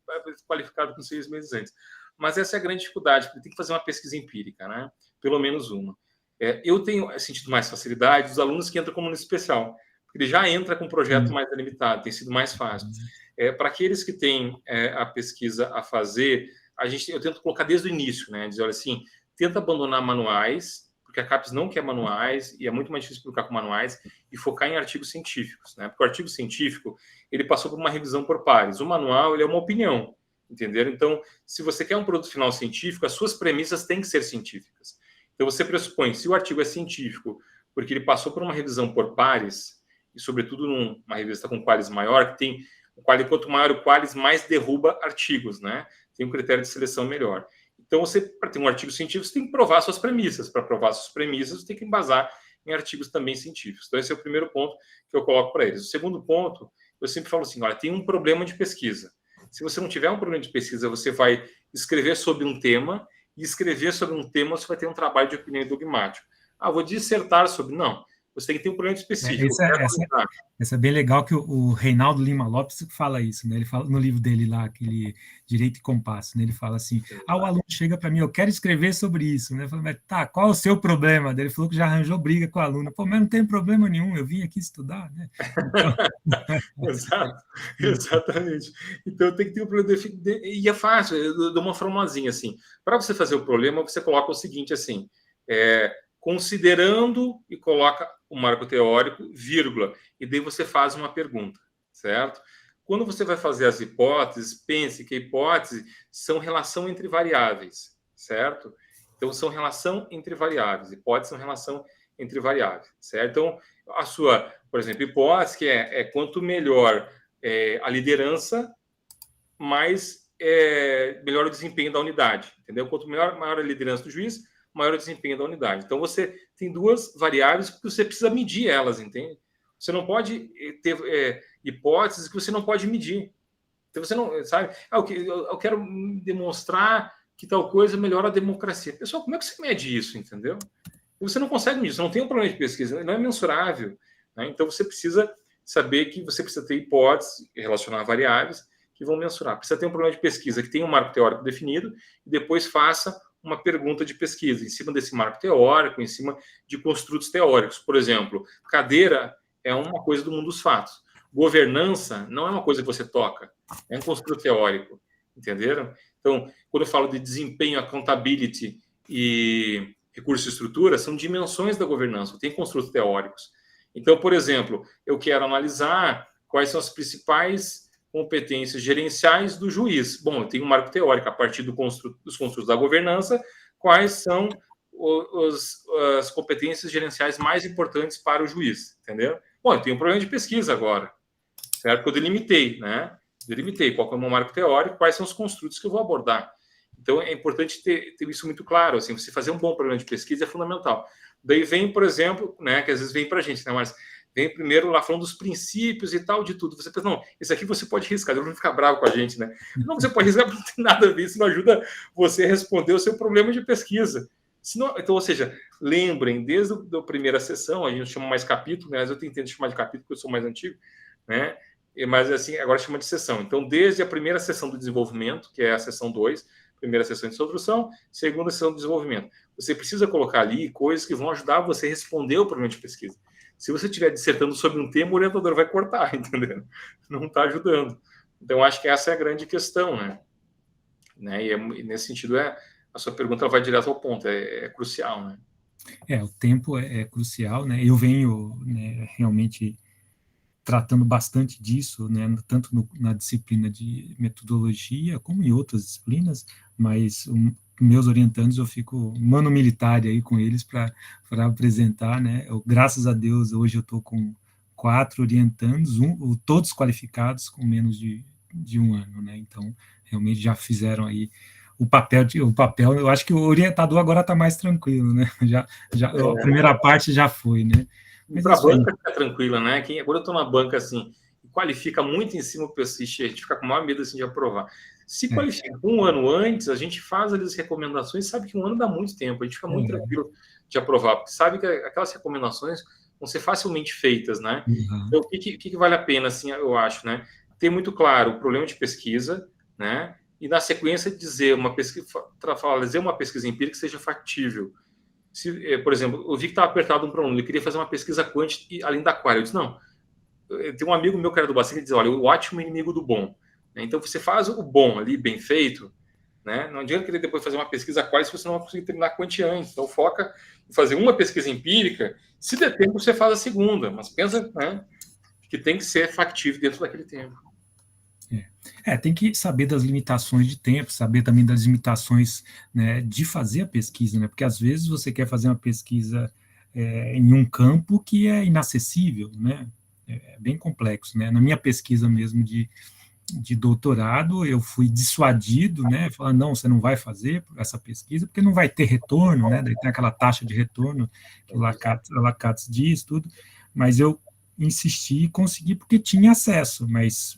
qualificado com 6 meses antes. Mas essa é a grande dificuldade, porque tem que fazer uma pesquisa empírica, né? Pelo menos uma. Eu tenho sentido mais facilidade dos alunos que entram como aluno especial, porque ele já entra com um projeto mais delimitado, tem sido mais fácil. Para aqueles que têm a pesquisa a fazer, eu tento colocar desde o início, né? Dizer, olha assim, tenta abandonar manuais, porque a CAPES não quer manuais, e é muito mais difícil publicar com manuais, e focar em artigos científicos, né? Porque o artigo científico, ele passou por uma revisão por pares. O manual, ele é uma opinião, entenderam? Então, se você quer um produto final científico, as suas premissas têm que ser científicas. Então, você pressupõe, se o artigo é científico, porque ele passou por uma revisão por pares, e sobretudo numa revista com qualis maior, que tem quanto maior o qualis, mais derruba artigos, né? Tem um critério de seleção melhor. Então, para ter um artigo científico, você tem que provar suas premissas. Para provar suas premissas, você tem que embasar em artigos também científicos. Então, esse é o primeiro ponto que eu coloco para eles. O segundo ponto, eu sempre falo assim, olha, tem um problema de pesquisa. Se você não tiver um problema de pesquisa, você vai escrever sobre um tema, e escrever sobre um tema, você vai ter um trabalho de opinião dogmático. Vou dissertar sobre... Não. Você tem que ter um problema específico. Essa é bem legal, que o Reinaldo Lima Lopes fala isso, né? Ele fala no livro dele lá, aquele Direito e Compasso, né? Ele fala assim, o aluno chega para mim, eu quero escrever sobre isso, né? Eu falo, mas tá, qual é o seu problema? Ele falou que já arranjou briga com o aluno. Pô, mas não tem problema nenhum, eu vim aqui estudar, né? Então... Exatamente. Então tem que ter um problema e é fácil, eu dou uma formulazinha assim. Para você fazer o problema, você coloca o seguinte assim, considerando, e coloca o marco teórico, vírgula, e daí você faz uma pergunta, certo? Quando você vai fazer as hipóteses, pense que a hipótese são relação entre variáveis, certo? Então, são relação entre variáveis. Hipóteses são relação entre variáveis, certo? Então, a sua, por exemplo, hipótese que é quanto melhor a liderança, mais melhor o desempenho da unidade, entendeu? Quanto maior a liderança do juiz, maior o desempenho da unidade. Então, você tem duas variáveis que você precisa medir elas, entende? Você não pode ter hipóteses que você não pode medir. Então, você não, sabe? Eu quero demonstrar que tal coisa melhora a democracia. Pessoal, como é que você mede isso, entendeu? Você não consegue medir, você não tem um problema de pesquisa, não é mensurável, né? Então, você precisa saber que você precisa ter hipóteses, relacionar variáveis que vão mensurar. Precisa ter um problema de pesquisa que tenha um marco teórico definido e depois faça uma pergunta de pesquisa em cima desse marco teórico, em cima de construtos teóricos. Por exemplo, cadeira é uma coisa do mundo dos fatos. Governança não é uma coisa que você toca, é um construto teórico, entenderam? Então, quando eu falo de desempenho, accountability e recurso e estrutura, são dimensões da governança, tem construtos teóricos. Então, por exemplo, eu quero analisar quais são as principais competências gerenciais do juiz. Bom, eu tenho um marco teórico a partir dos construtos da governança, quais são as competências gerenciais mais importantes para o juiz, entendeu? Bom, eu tenho um problema de pesquisa agora, certo? Que eu delimitei, né? Delimitei qual é o meu marco teórico, quais são os construtos que eu vou abordar. Então, é importante ter isso muito claro, assim, você fazer um bom programa de pesquisa é fundamental. Daí vem, por exemplo, né, que às vezes vem para a gente, né, mas vem primeiro lá falando dos princípios e tal, de tudo. Você pensa, não, esse aqui você pode riscar, ele não ficar bravo com a gente, né? Não, você pode riscar, porque não tem nada a ver, isso não ajuda você a responder o seu problema de pesquisa. Senão, então, ou seja, lembrem, desde a primeira sessão, a gente chama mais capítulo, né, mas eu tento chamar de capítulo, porque eu sou mais antigo, né? Mas assim, agora chama de sessão. Então, desde a primeira sessão do desenvolvimento, que é a sessão 2, primeira sessão de introdução, segunda sessão de desenvolvimento. Você precisa colocar ali coisas que vão ajudar você a responder o problema de pesquisa. Se você estiver dissertando sobre um tema, o orientador vai cortar, entendeu? Não está ajudando. Então, acho que essa é a grande questão, né? E nesse sentido, a sua pergunta vai direto ao ponto, é crucial, né? O tempo é crucial, né? Eu venho, né, realmente tratando bastante disso, né, tanto na disciplina de metodologia como em outras disciplinas, mas meus orientandos eu fico mano militar aí com eles para apresentar, né? Graças a Deus hoje eu estou com 4 orientandos, todos qualificados com menos de 1 ano, né? Então realmente já fizeram aí o papel, eu acho que o orientador agora está mais tranquilo, né? A primeira parte já foi, né? Para a banca fica tranquila, né? Agora eu estou na banca, assim, qualifica muito em cima do persiste, a gente fica com o maior medo assim, de aprovar. Se qualifica 1 ano antes, a gente faz ali as recomendações, sabe que 1 ano dá muito tempo, a gente fica muito tranquilo de aprovar, porque sabe que aquelas recomendações vão ser facilmente feitas, né? Então, o que vale a pena, assim, eu acho, né? Ter muito claro o problema de pesquisa, né? E na sequência dizer uma pesquisa empírica que seja factível. Por exemplo, eu vi que estava apertado um para um aluno, ele queria fazer uma pesquisa quant além da qual. Eu disse, não, tem um amigo meu que era do Bacen que diz, olha, o ótimo é inimigo do bom. Então, você faz o bom ali, bem feito, né? Não adianta querer depois fazer uma pesquisa qual se você não vai conseguir terminar quant antes. Então, foca em fazer uma pesquisa empírica, se der tempo, você faz a segunda, mas pensa, né, que tem que ser factível dentro daquele tempo. Tem que saber das limitações de tempo, saber também das limitações, né, de fazer a pesquisa, né, porque às vezes você quer fazer uma pesquisa em um campo que é inacessível, né, é bem complexo, né. Na minha pesquisa mesmo de doutorado, eu fui dissuadido, né, falando, não, você não vai fazer essa pesquisa, porque não vai ter retorno, né, daí tem aquela taxa de retorno que o Lacatz diz, tudo, mas eu insisti e consegui porque tinha acesso, mas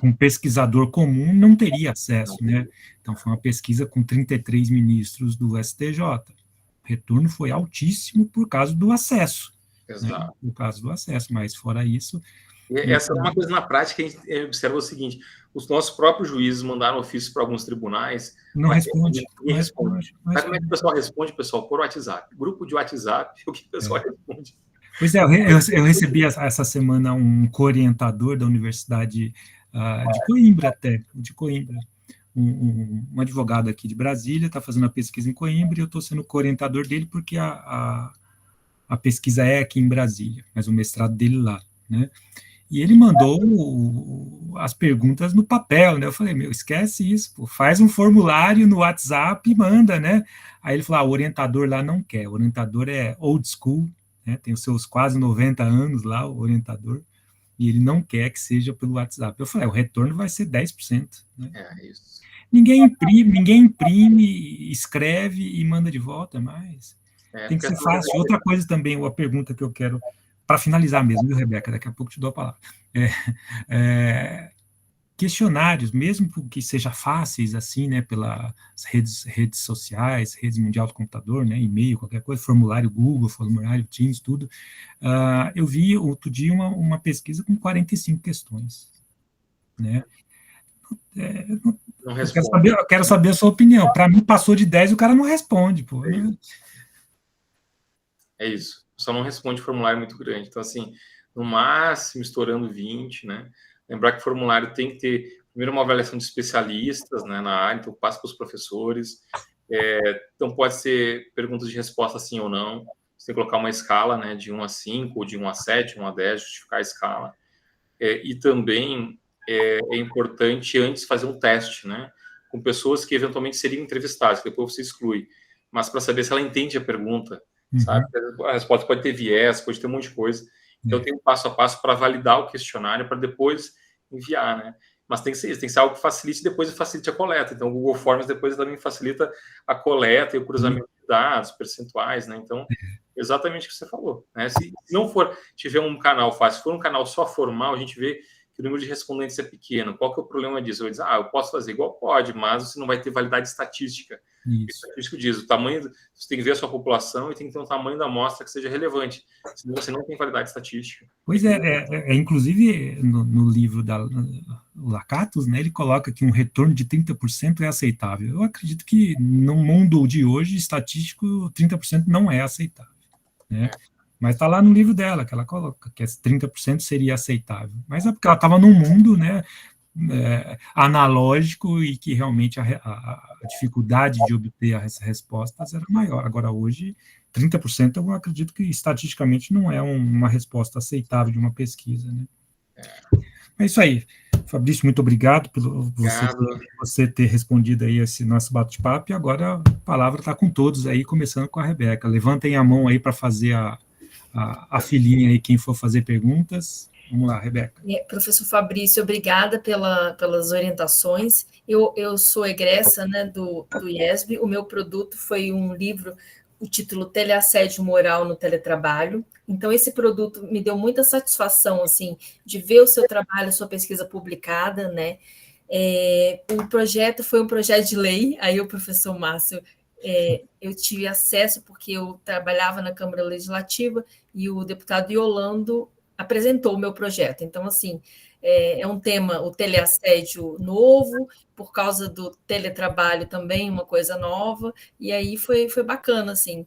um pesquisador comum não teria acesso, né? Então foi uma pesquisa com 33 ministros do STJ. O retorno foi altíssimo por causa do acesso. Exato. Né? Por causa do acesso, mas fora isso... Essa é uma coisa na prática que a gente observa o seguinte, os nossos próprios juízes mandaram ofícios para alguns tribunais... Não responde. Sabe como é que o pessoal responde, pessoal? Por WhatsApp. Grupo de WhatsApp, o que o pessoal responde? Pois é, eu recebi essa semana um co-orientador da Universidade de Coimbra, um advogado aqui de Brasília, está fazendo a pesquisa em Coimbra, e eu estou sendo co-orientador dele porque a pesquisa é aqui em Brasília, mas o mestrado dele lá, né? E ele mandou as perguntas no papel, né? Eu falei, meu, esquece isso, pô, faz um formulário no WhatsApp e manda, né? Aí ele falou, o orientador lá não quer, o orientador é old school, né? Tem os seus quase 90 anos lá, o orientador, e ele não quer que seja pelo WhatsApp. Eu falei, o retorno vai ser 10%, né? Isso. Ninguém imprime, escreve e manda de volta, mas tem que ser fácil. Outra coisa também, uma pergunta que eu quero, para finalizar mesmo, viu, Rebeca? Daqui a pouco te dou a palavra. Questionários, mesmo que seja fáceis, assim, né, pelas redes sociais, redes mundial do computador, né, e-mail, qualquer coisa, formulário Google, formulário Teams, tudo. Eu vi outro dia uma pesquisa com 45 questões, né? Não responde. Eu quero saber a sua opinião. Para mim, passou de 10 e o cara não responde, pô. É isso. Só não responde formulário muito grande. Então, assim, no máximo, estourando 20, né? Lembrar que o formulário tem que ter, primeiro, uma avaliação de especialistas, né, na área, então passa para os professores. Então, pode ser perguntas de resposta sim ou não. Você tem que colocar uma escala, né, de 1 a 5, ou de 1 a 7, 1 a 10, justificar a escala. E também é importante antes fazer um teste, né, com pessoas que eventualmente seriam entrevistadas, que depois você exclui, mas para saber se ela entende a pergunta, sabe? A resposta pode ter viés, pode ter um monte de coisa. Então, tem um passo a passo para validar o questionário, para depois enviar, né? Mas tem que ser isso, tem que ser algo que facilite depois e facilite a coleta. Então, o Google Forms depois também facilita a coleta e o cruzamento de dados, percentuais, né? Então, exatamente o que você falou, né? Se não tiver um canal fácil, se for um canal só formal, a gente vê que o número de respondentes é pequeno. Qual que é o problema disso? Eu vou dizer, eu posso fazer igual? Pode, mas você não vai ter validade estatística. Isso que diz, o tamanho, você tem que ver a sua população e tem que ter um tamanho da amostra que seja relevante, senão você não tem validade estatística. Pois inclusive no livro da Lakatos, né, ele coloca que um retorno de 30% é aceitável. Eu acredito que no mundo de hoje, estatístico, 30% não é aceitável, né? Mas está lá no livro dela, que ela coloca, que 30% seria aceitável. Mas é porque ela estava num mundo, né, analógico e que realmente a dificuldade de obter as respostas era maior. Agora, hoje, 30% eu acredito que estatisticamente não é uma resposta aceitável de uma pesquisa, né? É isso aí. Fabrício, muito obrigado por você ter respondido aí esse nosso bate-papo, e agora a palavra está com todos aí, começando com a Rebeca. Levantem a mão aí para fazer a filinha aí, quem for fazer perguntas. Vamos lá, Rebeca. Professor Fabrício, obrigada pelas orientações. Eu sou egressa, né, do IESB. O meu produto foi um livro, o título Teleassédio Moral no Teletrabalho. Então, esse produto me deu muita satisfação, assim, de ver o seu trabalho, a sua pesquisa publicada, né? O projeto foi um projeto de lei, aí o professor Márcio, eu tive acesso porque eu trabalhava na Câmara Legislativa e o deputado Yolando apresentou o meu projeto. Então, assim, é um tema, o teleassédio novo, por causa do teletrabalho também, uma coisa nova, e aí foi bacana, assim.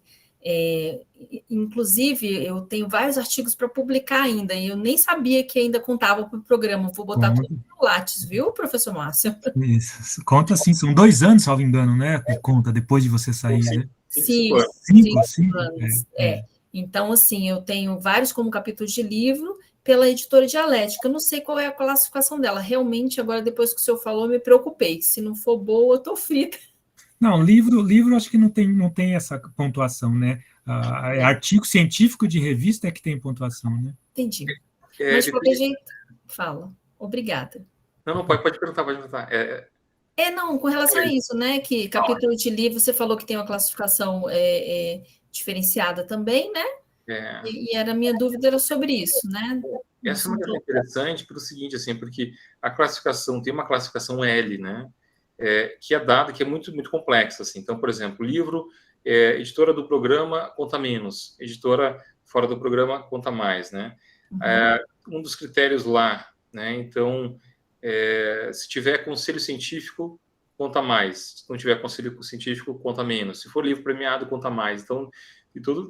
Inclusive, eu tenho vários artigos para publicar ainda, e eu nem sabia que ainda contava para o programa. Vou botar tudo no Lattes, viu, professor Márcio? Isso. Conta assim, são 2 anos, salvo engano, né? Conta, depois de você sair, né? 5 anos. Então, assim, eu tenho vários como capítulos de livro pela editora Dialética. Eu não sei qual é a classificação dela. Realmente, agora, depois que o senhor falou, eu me preocupei. Se não for boa, eu estou frita. Não, livro acho que não tem essa pontuação, né? Artigo científico de revista é que tem pontuação, né? Entendi. Mas, de qualquer jeito, fala. Obrigada. Não, pode perguntar, pode perguntar. Não, com relação a isso, né? Que capítulo de livro, você falou que tem uma classificação diferenciada também, né? E a minha dúvida era sobre isso, né? Essa é uma questão interessante pelo seguinte, assim, porque a classificação tem uma classificação L, né? Que é dada, que é muito, muito complexa, assim. Então, por exemplo, livro, editora do programa conta menos, editora fora do programa conta mais, né? Um dos critérios lá, né? Então, se tiver conselho científico, conta mais. Se não tiver conselho científico, conta menos. Se for livro premiado, conta mais. Então,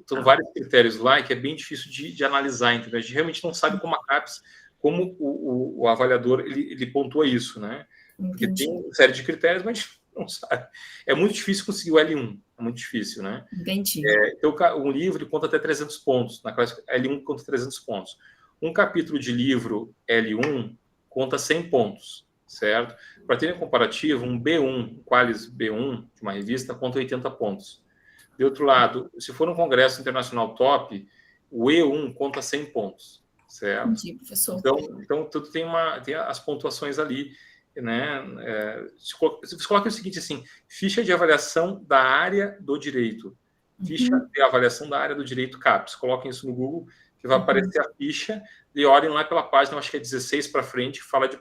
são vários critérios lá que é bem difícil de analisar, entendeu? A gente realmente não sabe como a CAPES, como o avaliador, ele pontua isso, né? Porque tem uma série de critérios, mas a gente não sabe. É muito difícil conseguir o L1, É muito difícil, né? Entendi. Então, um livro conta até 300 pontos. Na classe L1 conta 300 pontos. Um capítulo de livro L1 conta 100 pontos, certo? Para ter um comparativo, um B1, um Qualis B1, de uma revista, conta 80 pontos. De outro lado, se for um congresso internacional top, o E1 conta 100 pontos, certo? Entendi, professor. Então tudo tem as pontuações ali, né? Você coloca o seguinte assim: ficha de avaliação da área do direito, ficha de avaliação da área do direito CAPES. Coloquem isso no Google, que vai aparecer a ficha, e olhem lá pela página, acho que é 16 para frente, que fala de...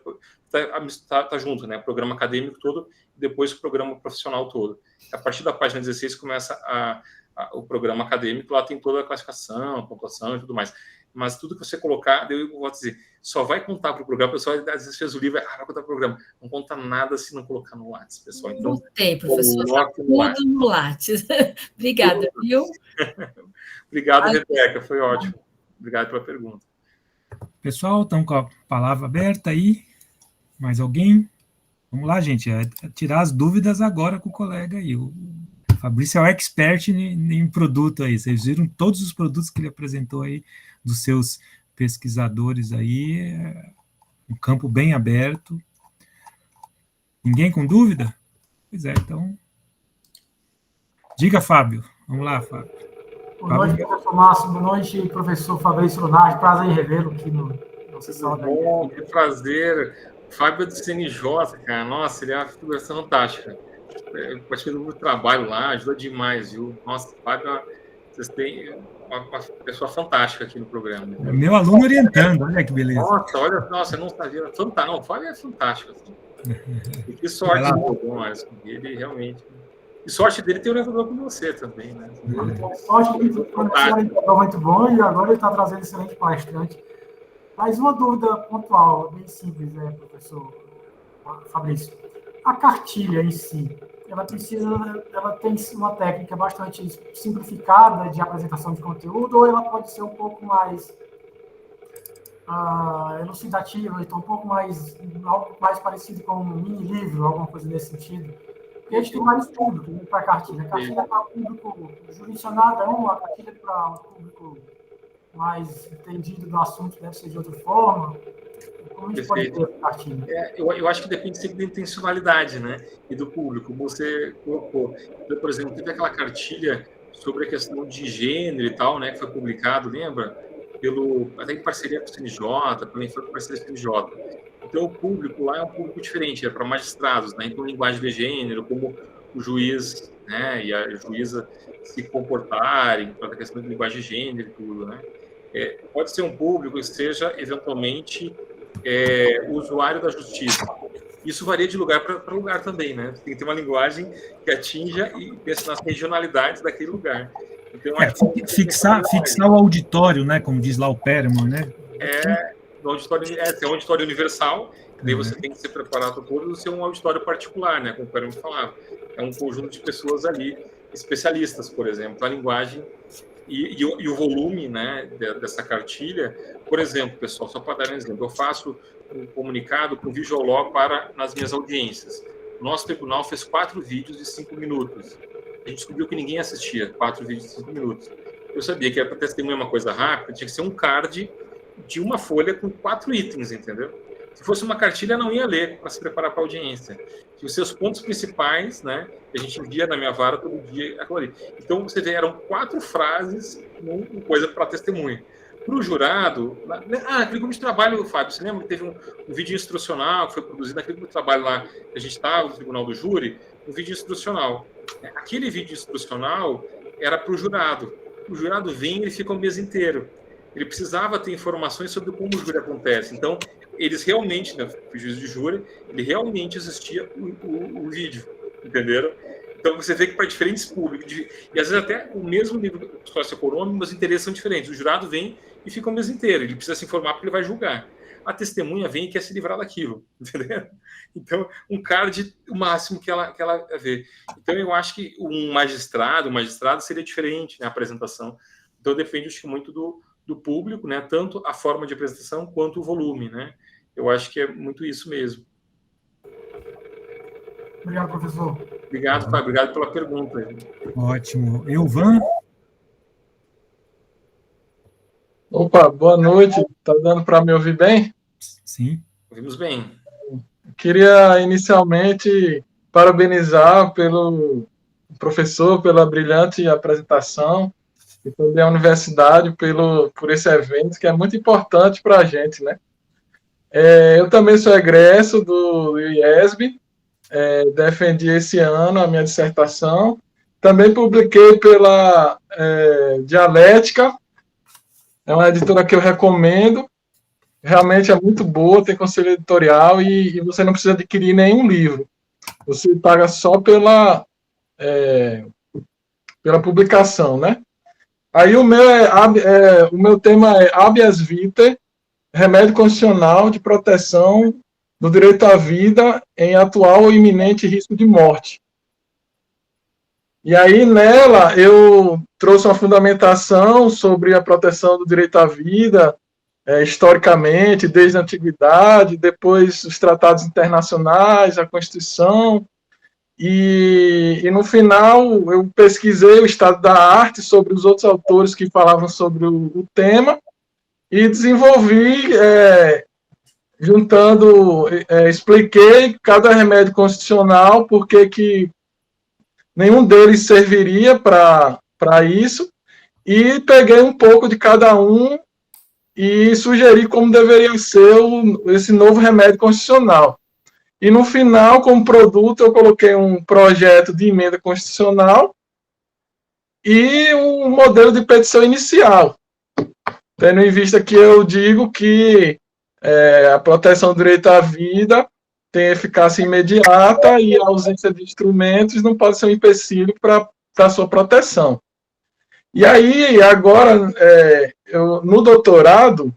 Tá junto, né? Programa acadêmico todo, e depois o programa profissional todo. A partir da página 16 começa o programa acadêmico, lá tem toda a classificação, a pontuação e tudo mais. Mas tudo que você colocar, eu vou dizer, só vai contar para o programa. O pessoal às vezes fez o livro, vai contar para o programa. Não conta nada se não colocar no Lattes, pessoal. Então, tem, professor, tudo no Lattes. Obrigada, viu? Obrigado, Rebeca, foi ótimo. Obrigado pela pergunta. Pessoal, estão com a palavra aberta aí. Mais alguém? Vamos lá, gente, tirar as dúvidas agora com o colega aí. O Fabrício é o expert em produto aí. Vocês viram todos os produtos que ele apresentou aí, dos seus pesquisadores aí, um campo bem aberto. Ninguém com dúvida? Pois é, então... Diga, Fábio. Vamos lá, Fábio. Boa noite, professor Márcio. Boa noite, professor Fabrício Lunardi. Prazer em revê-lo aqui no sessão da... Bom, que prazer. Fábio é do CNJ, cara. Nossa, ele é uma figura fantástica. Eu participei do trabalho lá, ajuda demais, viu? Nossa, Fábio, vocês têm uma pessoa fantástica aqui no programa. É meu aluno orientando, olha que beleza. Nossa, eu não sabia. Fantástico. Não, o Fábio é fantástico. Assim. E que sorte ele realmente... E sorte dele ter orientador com você também, né? Sorte que ele foi um orientador muito bom e agora ele está trazendo excelente palestrante. Mas uma dúvida pontual, bem simples, professor Fabrício. A cartilha em si, ela tem uma técnica bastante simplificada de apresentação de conteúdo, ou ela pode ser um pouco mais elucidativa, então um pouco mais, algo mais parecido com um mini livro, alguma coisa nesse sentido? Porque a gente tem vários públicos para a cartilha. A cartilha é para o público jurisdicionado, a cartilha para o público mais entendido do assunto deve ser de outra forma. Como a gente pode ter a cartilha? Eu acho que depende sempre da intencionalidade, né? E do público. Você colocou, por exemplo, teve aquela cartilha sobre a questão de gênero e tal, né? Que foi publicado, lembra? Até em parceria com o CNJ, também foi com parceria com o CNJ. Então, o público lá é um público diferente, é para magistrados, né? Então, linguagem de gênero, como o juiz, né? E a juíza se comportarem, para a questão de linguagem de gênero e tudo, né? Pode ser um público que seja, eventualmente, usuário da justiça. Isso varia de lugar para lugar também, né? Tem que ter uma linguagem que atinja e pense nas regionalidades daquele lugar. Então, fixar o auditório, né? Como diz lá o Perman, né? O auditório é um auditório universal, daí você tem que se preparar para todos, ser um auditório particular, né? Como o Perman falava. É um conjunto de pessoas ali, especialistas, por exemplo, a linguagem e o volume, né, dessa cartilha. Por exemplo, pessoal, só para dar um exemplo, eu faço um comunicado com Visualog nas minhas audiências. O nosso tribunal fez 4 vídeos de 5 minutos. A gente descobriu que ninguém assistia 4 vídeos de 5 minutos. Eu sabia que para testemunhar uma coisa rápida, tinha que ser um card de uma folha com 4 itens, entendeu? Se fosse uma cartilha, não ia ler para se preparar para a audiência. E os seus pontos principais, né? Que a gente envia na minha vara todo dia, aquilo ali. Então, você vê, eram 4 frases, uma coisa para testemunha. Para o jurado... aquele grupo de trabalho, Fábio, você lembra? Teve um vídeo instrucional que foi produzido naquele grupo de trabalho lá, que a gente estava no Tribunal do Júri, um vídeo instrucional. Aquele vídeo instrucional era para o jurado. O jurado vem e ele fica o mês inteiro. Ele precisava ter informações sobre como o júri acontece. Então, eles realmente, né, o juiz de júri, ele realmente assistia o vídeo, entenderam? Então, você vê que para diferentes públicos, e às vezes até o mesmo nível socioeconômico, mas os interesses são diferentes. O jurado vem e fica o mês inteiro. Ele precisa se informar porque ele vai julgar. A testemunha vem e quer se livrar daquilo, entendeu? Então, um card, o máximo que ela vê. Então, eu acho que um magistrado seria diferente, né, a apresentação. Então, depende, acho que, muito do público, né? Tanto a forma de apresentação quanto o volume, né? Eu acho que é muito isso mesmo. Obrigado, professor. Obrigado, Fábio. Obrigado pela pergunta. Ótimo. Euvan? Opa, boa noite. Tá dando para me ouvir bem? Sim. Ouvimos bem. Queria inicialmente parabenizar pelo professor pela brilhante apresentação e também a universidade por esse evento que é muito importante para a gente, né? Eu também sou egresso do IESB, defendi esse ano a minha dissertação, também publiquei pela Dialética, é uma editora que eu recomendo, realmente é muito boa, tem conselho editorial e você não precisa adquirir nenhum livro. Você paga só pela publicação, né? Aí o meu tema é habeas vitae, remédio constitucional de proteção do direito à vida em atual ou iminente risco de morte. E aí, nela, eu trouxe uma fundamentação sobre a proteção do direito à vida, historicamente, desde a antiguidade, depois os tratados internacionais, a Constituição, e no final eu pesquisei o estado da arte sobre os outros autores que falavam sobre o tema e desenvolvi, expliquei cada remédio constitucional, porque que nenhum deles serviria para isso, e peguei um pouco de cada um e sugeri como deveria ser esse novo remédio constitucional. E no final, como produto, eu coloquei um projeto de emenda constitucional e um modelo de petição inicial, tendo em vista que eu digo que a proteção do direito à vida tem eficácia imediata e a ausência de instrumentos não pode ser um empecilho para a sua proteção. E aí, agora, no doutorado,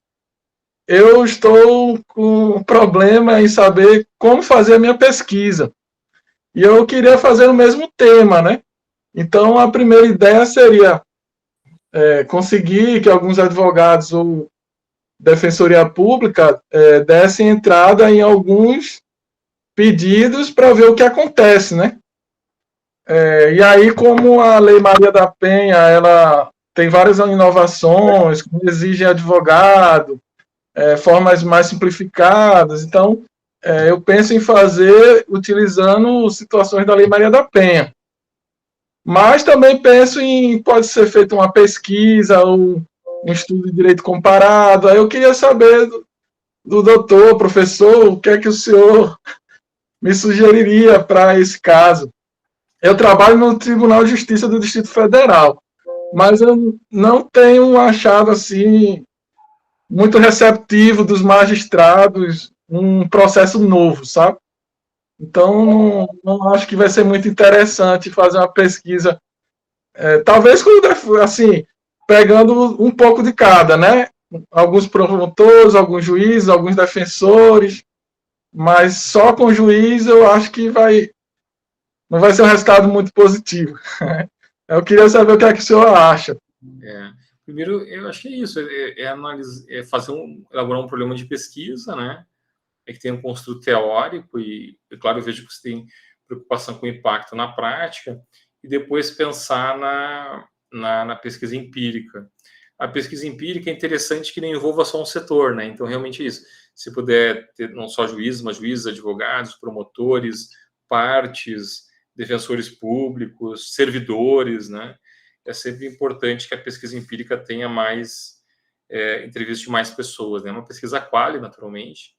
eu estou com um problema em saber como fazer a minha pesquisa. E eu queria fazer o mesmo tema, né? Então, a primeira ideia seria conseguir que alguns advogados ou defensoria pública dessem entrada em alguns pedidos para ver o que acontece, né? E aí, como a Lei Maria da Penha, ela tem várias inovações, que exigem advogado, formas mais simplificadas. Então, eu penso em fazer utilizando situações da Lei Maria da Penha. Mas também penso pode ser feita uma pesquisa ou um estudo de direito comparado. Aí eu queria saber do doutor, professor, o que é que o senhor me sugeriria para esse caso. Eu trabalho no Tribunal de Justiça do Distrito Federal, mas eu não tenho achado assim muito receptivo dos magistrados um processo novo, sabe? Então, não acho que vai ser muito interessante fazer uma pesquisa, talvez assim, pegando um pouco de cada, né? Alguns promotores, alguns juízes, alguns defensores, mas só com juiz eu acho que não vai ser um resultado muito positivo. Eu queria saber o que é que o senhor acha. Primeiro, eu acho que é isso, elaborar um problema de pesquisa, né? Que tem um construto teórico e, claro, eu vejo que você tem preocupação com o impacto na prática e depois pensar na pesquisa empírica. A pesquisa empírica é interessante que não envolva só um setor, né? Então, realmente é isso. Se puder ter não só juízes, mas juízes, advogados, promotores, partes, defensores públicos, servidores, né? É sempre importante que a pesquisa empírica tenha mais entrevista de mais pessoas, né? Uma pesquisa quali, naturalmente.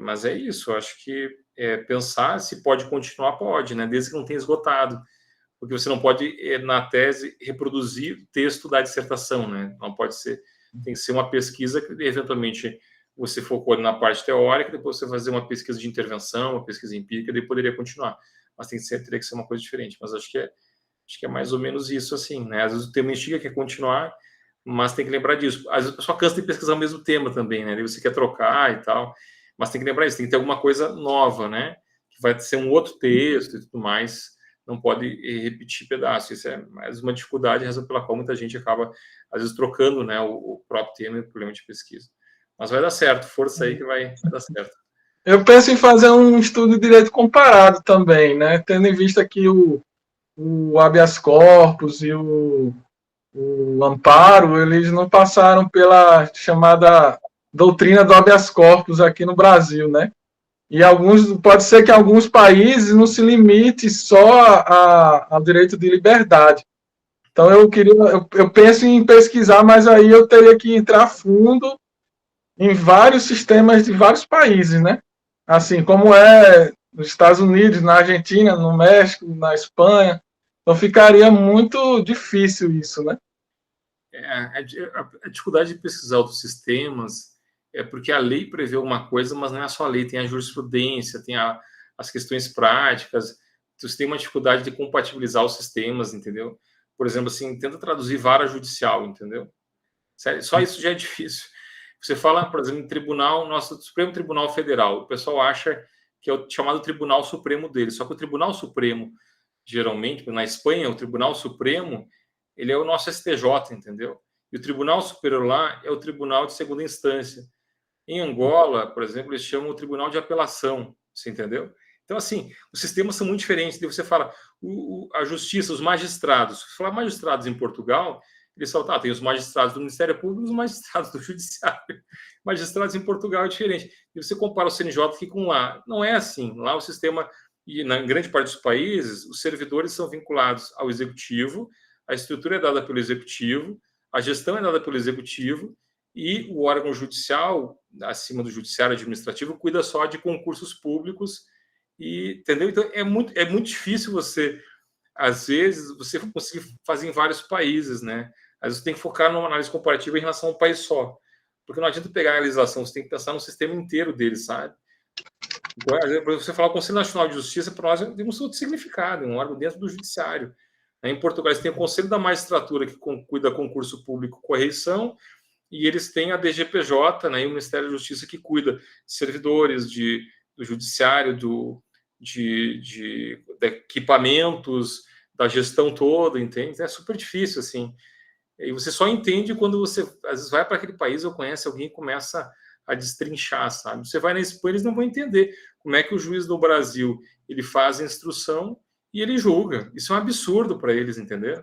Mas é isso, eu acho que pensar se pode continuar, pode, né? Desde que não tenha esgotado. Porque você não pode, na tese, reproduzir o texto da dissertação, né? Não pode ser, tem que ser uma pesquisa que, eventualmente, você focou na parte teórica, depois você fazer uma pesquisa de intervenção, uma pesquisa empírica, daí poderia continuar. Mas teria que ser uma coisa diferente. Mas acho que é mais ou menos isso, assim, né? Às vezes o tema instiga quer continuar, mas tem que lembrar disso. Às vezes a pessoa cansa de pesquisar o mesmo tema também, né? Daí você quer trocar e tal, mas tem que lembrar isso, tem que ter alguma coisa nova, né? Que vai ser um outro texto e tudo mais, não pode repetir pedaços. Isso é mais uma dificuldade, razão pela qual muita gente acaba, às vezes, trocando, né, o próprio tema e o problema de pesquisa. Mas vai dar certo, força aí que vai dar certo. Eu penso em fazer um estudo de direito comparado também, né? Tendo em vista que o habeas corpus e o amparo, eles não passaram pela chamada doutrina do habeas corpus aqui no Brasil, né? E pode ser que alguns países não se limite só ao direito de liberdade. Então eu penso em pesquisar, mas aí eu teria que entrar a fundo em vários sistemas de vários países, né? Assim como é nos Estados Unidos, na Argentina, no México, na Espanha. Então ficaria muito difícil isso, né? A dificuldade de pesquisar outros sistemas é porque a lei prevê uma coisa, mas não é só a lei, tem a jurisprudência, tem as questões práticas, você tem uma dificuldade de compatibilizar os sistemas, entendeu? Por exemplo, assim, tenta traduzir vara judicial, entendeu? Sério, só isso já é difícil. Você fala, por exemplo, em tribunal, nosso Supremo Tribunal Federal, o pessoal acha que é o chamado Tribunal Supremo dele, só que o Tribunal Supremo, geralmente, na Espanha, o Tribunal Supremo, ele é o nosso STJ, entendeu? E o Tribunal Superior lá é o Tribunal de Segunda Instância. Em Angola, por exemplo, eles chamam o Tribunal de Apelação, você entendeu? Então, assim, os sistemas são muito diferentes. Daí você fala, a justiça, os magistrados. Se falar magistrados em Portugal, eles falam, tem os magistrados do Ministério Público e os magistrados do Judiciário. Magistrados em Portugal é diferente. E você compara o CNJ aqui com lá. Não é assim. Lá o sistema, e na grande parte dos países, os servidores são vinculados ao Executivo, a estrutura é dada pelo Executivo, a gestão é dada pelo Executivo, e o órgão judicial, acima do judiciário administrativo, cuida só de concursos públicos, e, entendeu? Então, é muito difícil você, às vezes, você conseguir fazer em vários países, né? Às vezes você tem que focar numa análise comparativa em relação a um país só, porque não adianta pegar a legislação, você tem que pensar no sistema inteiro dele, sabe? Então, às vezes, você falar o Conselho Nacional de Justiça, para nós, tem um outro significado, é um órgão dentro do judiciário. Em Portugal, eles têm o Conselho da Magistratura, que cuida concurso público, correição, e eles têm a DGPJ, né, e o Ministério da Justiça, que cuida de servidores, do judiciário, de equipamentos, da gestão toda, entende? É super difícil, assim. E você só entende quando você, às vezes, vai para aquele país ou conhece alguém e começa a destrinchar, sabe? Você vai na Espanha, eles não vão entender como é que o juiz do Brasil ele faz a instrução e ele julga. Isso é um absurdo para eles, entendeu?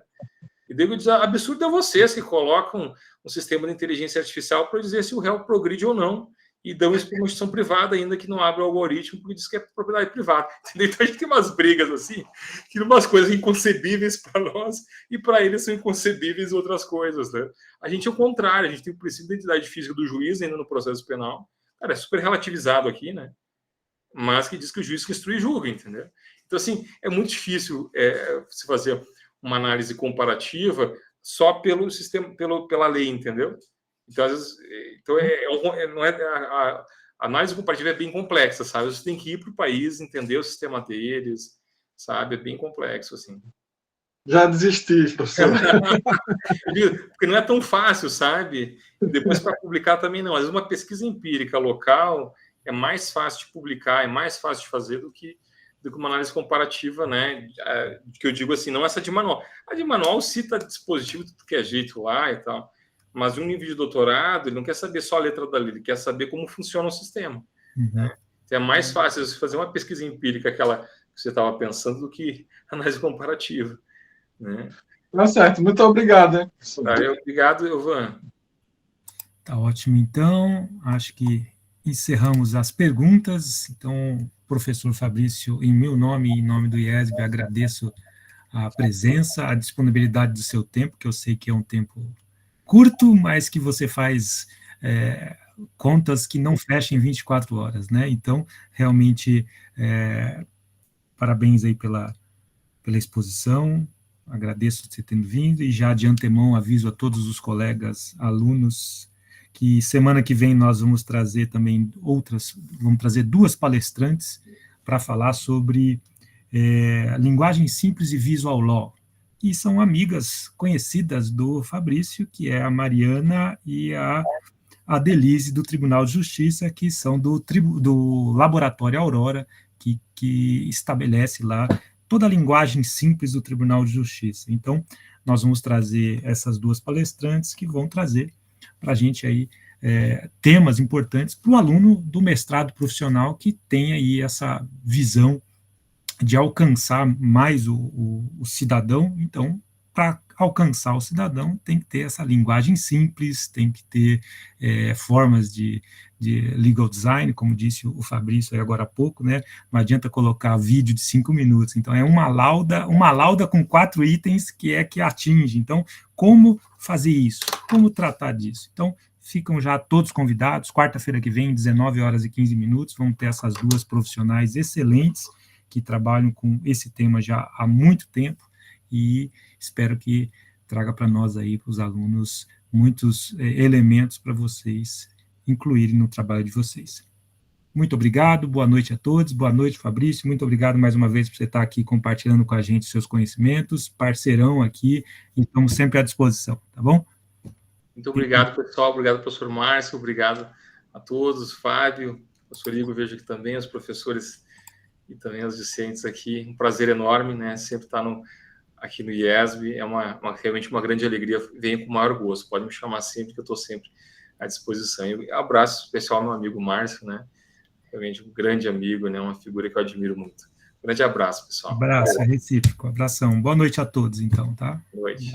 E devo dizer, absurdo é vocês que colocam um sistema de inteligência artificial para dizer se o réu progride ou não, e dão isso para uma instituição privada ainda que não abre o algoritmo porque diz que é propriedade privada. Entendeu? Então a gente tem umas brigas assim, que umas coisas inconcebíveis para nós e para eles são inconcebíveis outras coisas, né? A gente é o contrário, a gente tem o princípio da identidade física do juiz ainda no processo penal. Cara, é super relativizado aqui, né? Mas que diz que o juiz que instrui julga, entendeu? Então, assim, é muito difícil se fazer uma análise comparativa só pelo sistema, pela lei, entendeu? Então, às vezes, a análise comparativa é bem complexa, sabe? Você tem que ir para o país, entender o sistema deles, sabe? É bem complexo, assim. Já desisti, professor. Porque não é tão fácil, sabe? Depois, para publicar também não. Às vezes, uma pesquisa empírica local é mais fácil de publicar, é mais fácil de fazer do que uma análise comparativa, né? Que eu digo assim, não essa de manual. A de manual cita dispositivo de tudo que é jeito lá e tal. Mas um nível de doutorado, ele não quer saber só a letra da lei, ele quer saber como funciona o sistema. Né? Então, é mais fácil você fazer uma pesquisa empírica, aquela que você estava pensando, do que análise comparativa. Né? Tá certo, muito obrigado. Hein? Obrigado, Ivan. Tá ótimo, então, acho que encerramos as perguntas. Então, professor Fabrício, em meu nome e em nome do IESB, agradeço a presença, a disponibilidade do seu tempo, que eu sei que é um tempo curto, mas que você faz contas que não fecham em 24 horas, né? Então, realmente, parabéns aí pela exposição, agradeço você tendo vindo, e já de antemão aviso a todos os colegas, alunos, que semana que vem nós vamos trazer também vamos trazer 2 palestrantes para falar sobre linguagem simples e visual law, que são amigas conhecidas do Fabrício, que é a Mariana e a Delise, do Tribunal de Justiça, que são do Laboratório Aurora, que estabelece lá toda a linguagem simples do Tribunal de Justiça. Então, nós vamos trazer essas 2 palestrantes que vão trazer para a gente aí temas importantes para o aluno do mestrado profissional que tem aí essa visão de alcançar mais o cidadão. Então, para alcançar o cidadão, tem que ter essa linguagem simples, tem que ter formas de legal design, como disse o Fabrício aí agora há pouco, né? Não adianta colocar vídeo de 5 minutos, então é uma lauda com 4 itens que atinge. Então, como fazer isso? Como tratar disso? Então, ficam já todos convidados, quarta-feira que vem, 19h15, vão ter essas 2 profissionais excelentes, que trabalham com esse tema já há muito tempo, e espero que traga para nós aí, para os alunos, muitos elementos para vocês incluírem no trabalho de vocês. Muito obrigado, boa noite a todos, boa noite, Fabrício, muito obrigado mais uma vez por você estar aqui compartilhando com a gente seus conhecimentos, parceirão aqui, e estamos sempre à disposição, tá bom? Muito obrigado, pessoal, obrigado, professor Márcio, obrigado a todos, Fábio, professor Igor, vejo aqui também, os professores e também os discentes aqui, um prazer enorme, né, sempre estar aqui no IESB, é realmente uma grande alegria, venho com o maior gosto, pode me chamar sempre, que eu estou sempre à disposição. E um abraço especial ao meu amigo Márcio, né, realmente um grande amigo, né, uma figura que eu admiro muito. Um grande abraço, pessoal. Abraço, é recíproco, abração. Boa noite a todos, então, tá? Boa noite.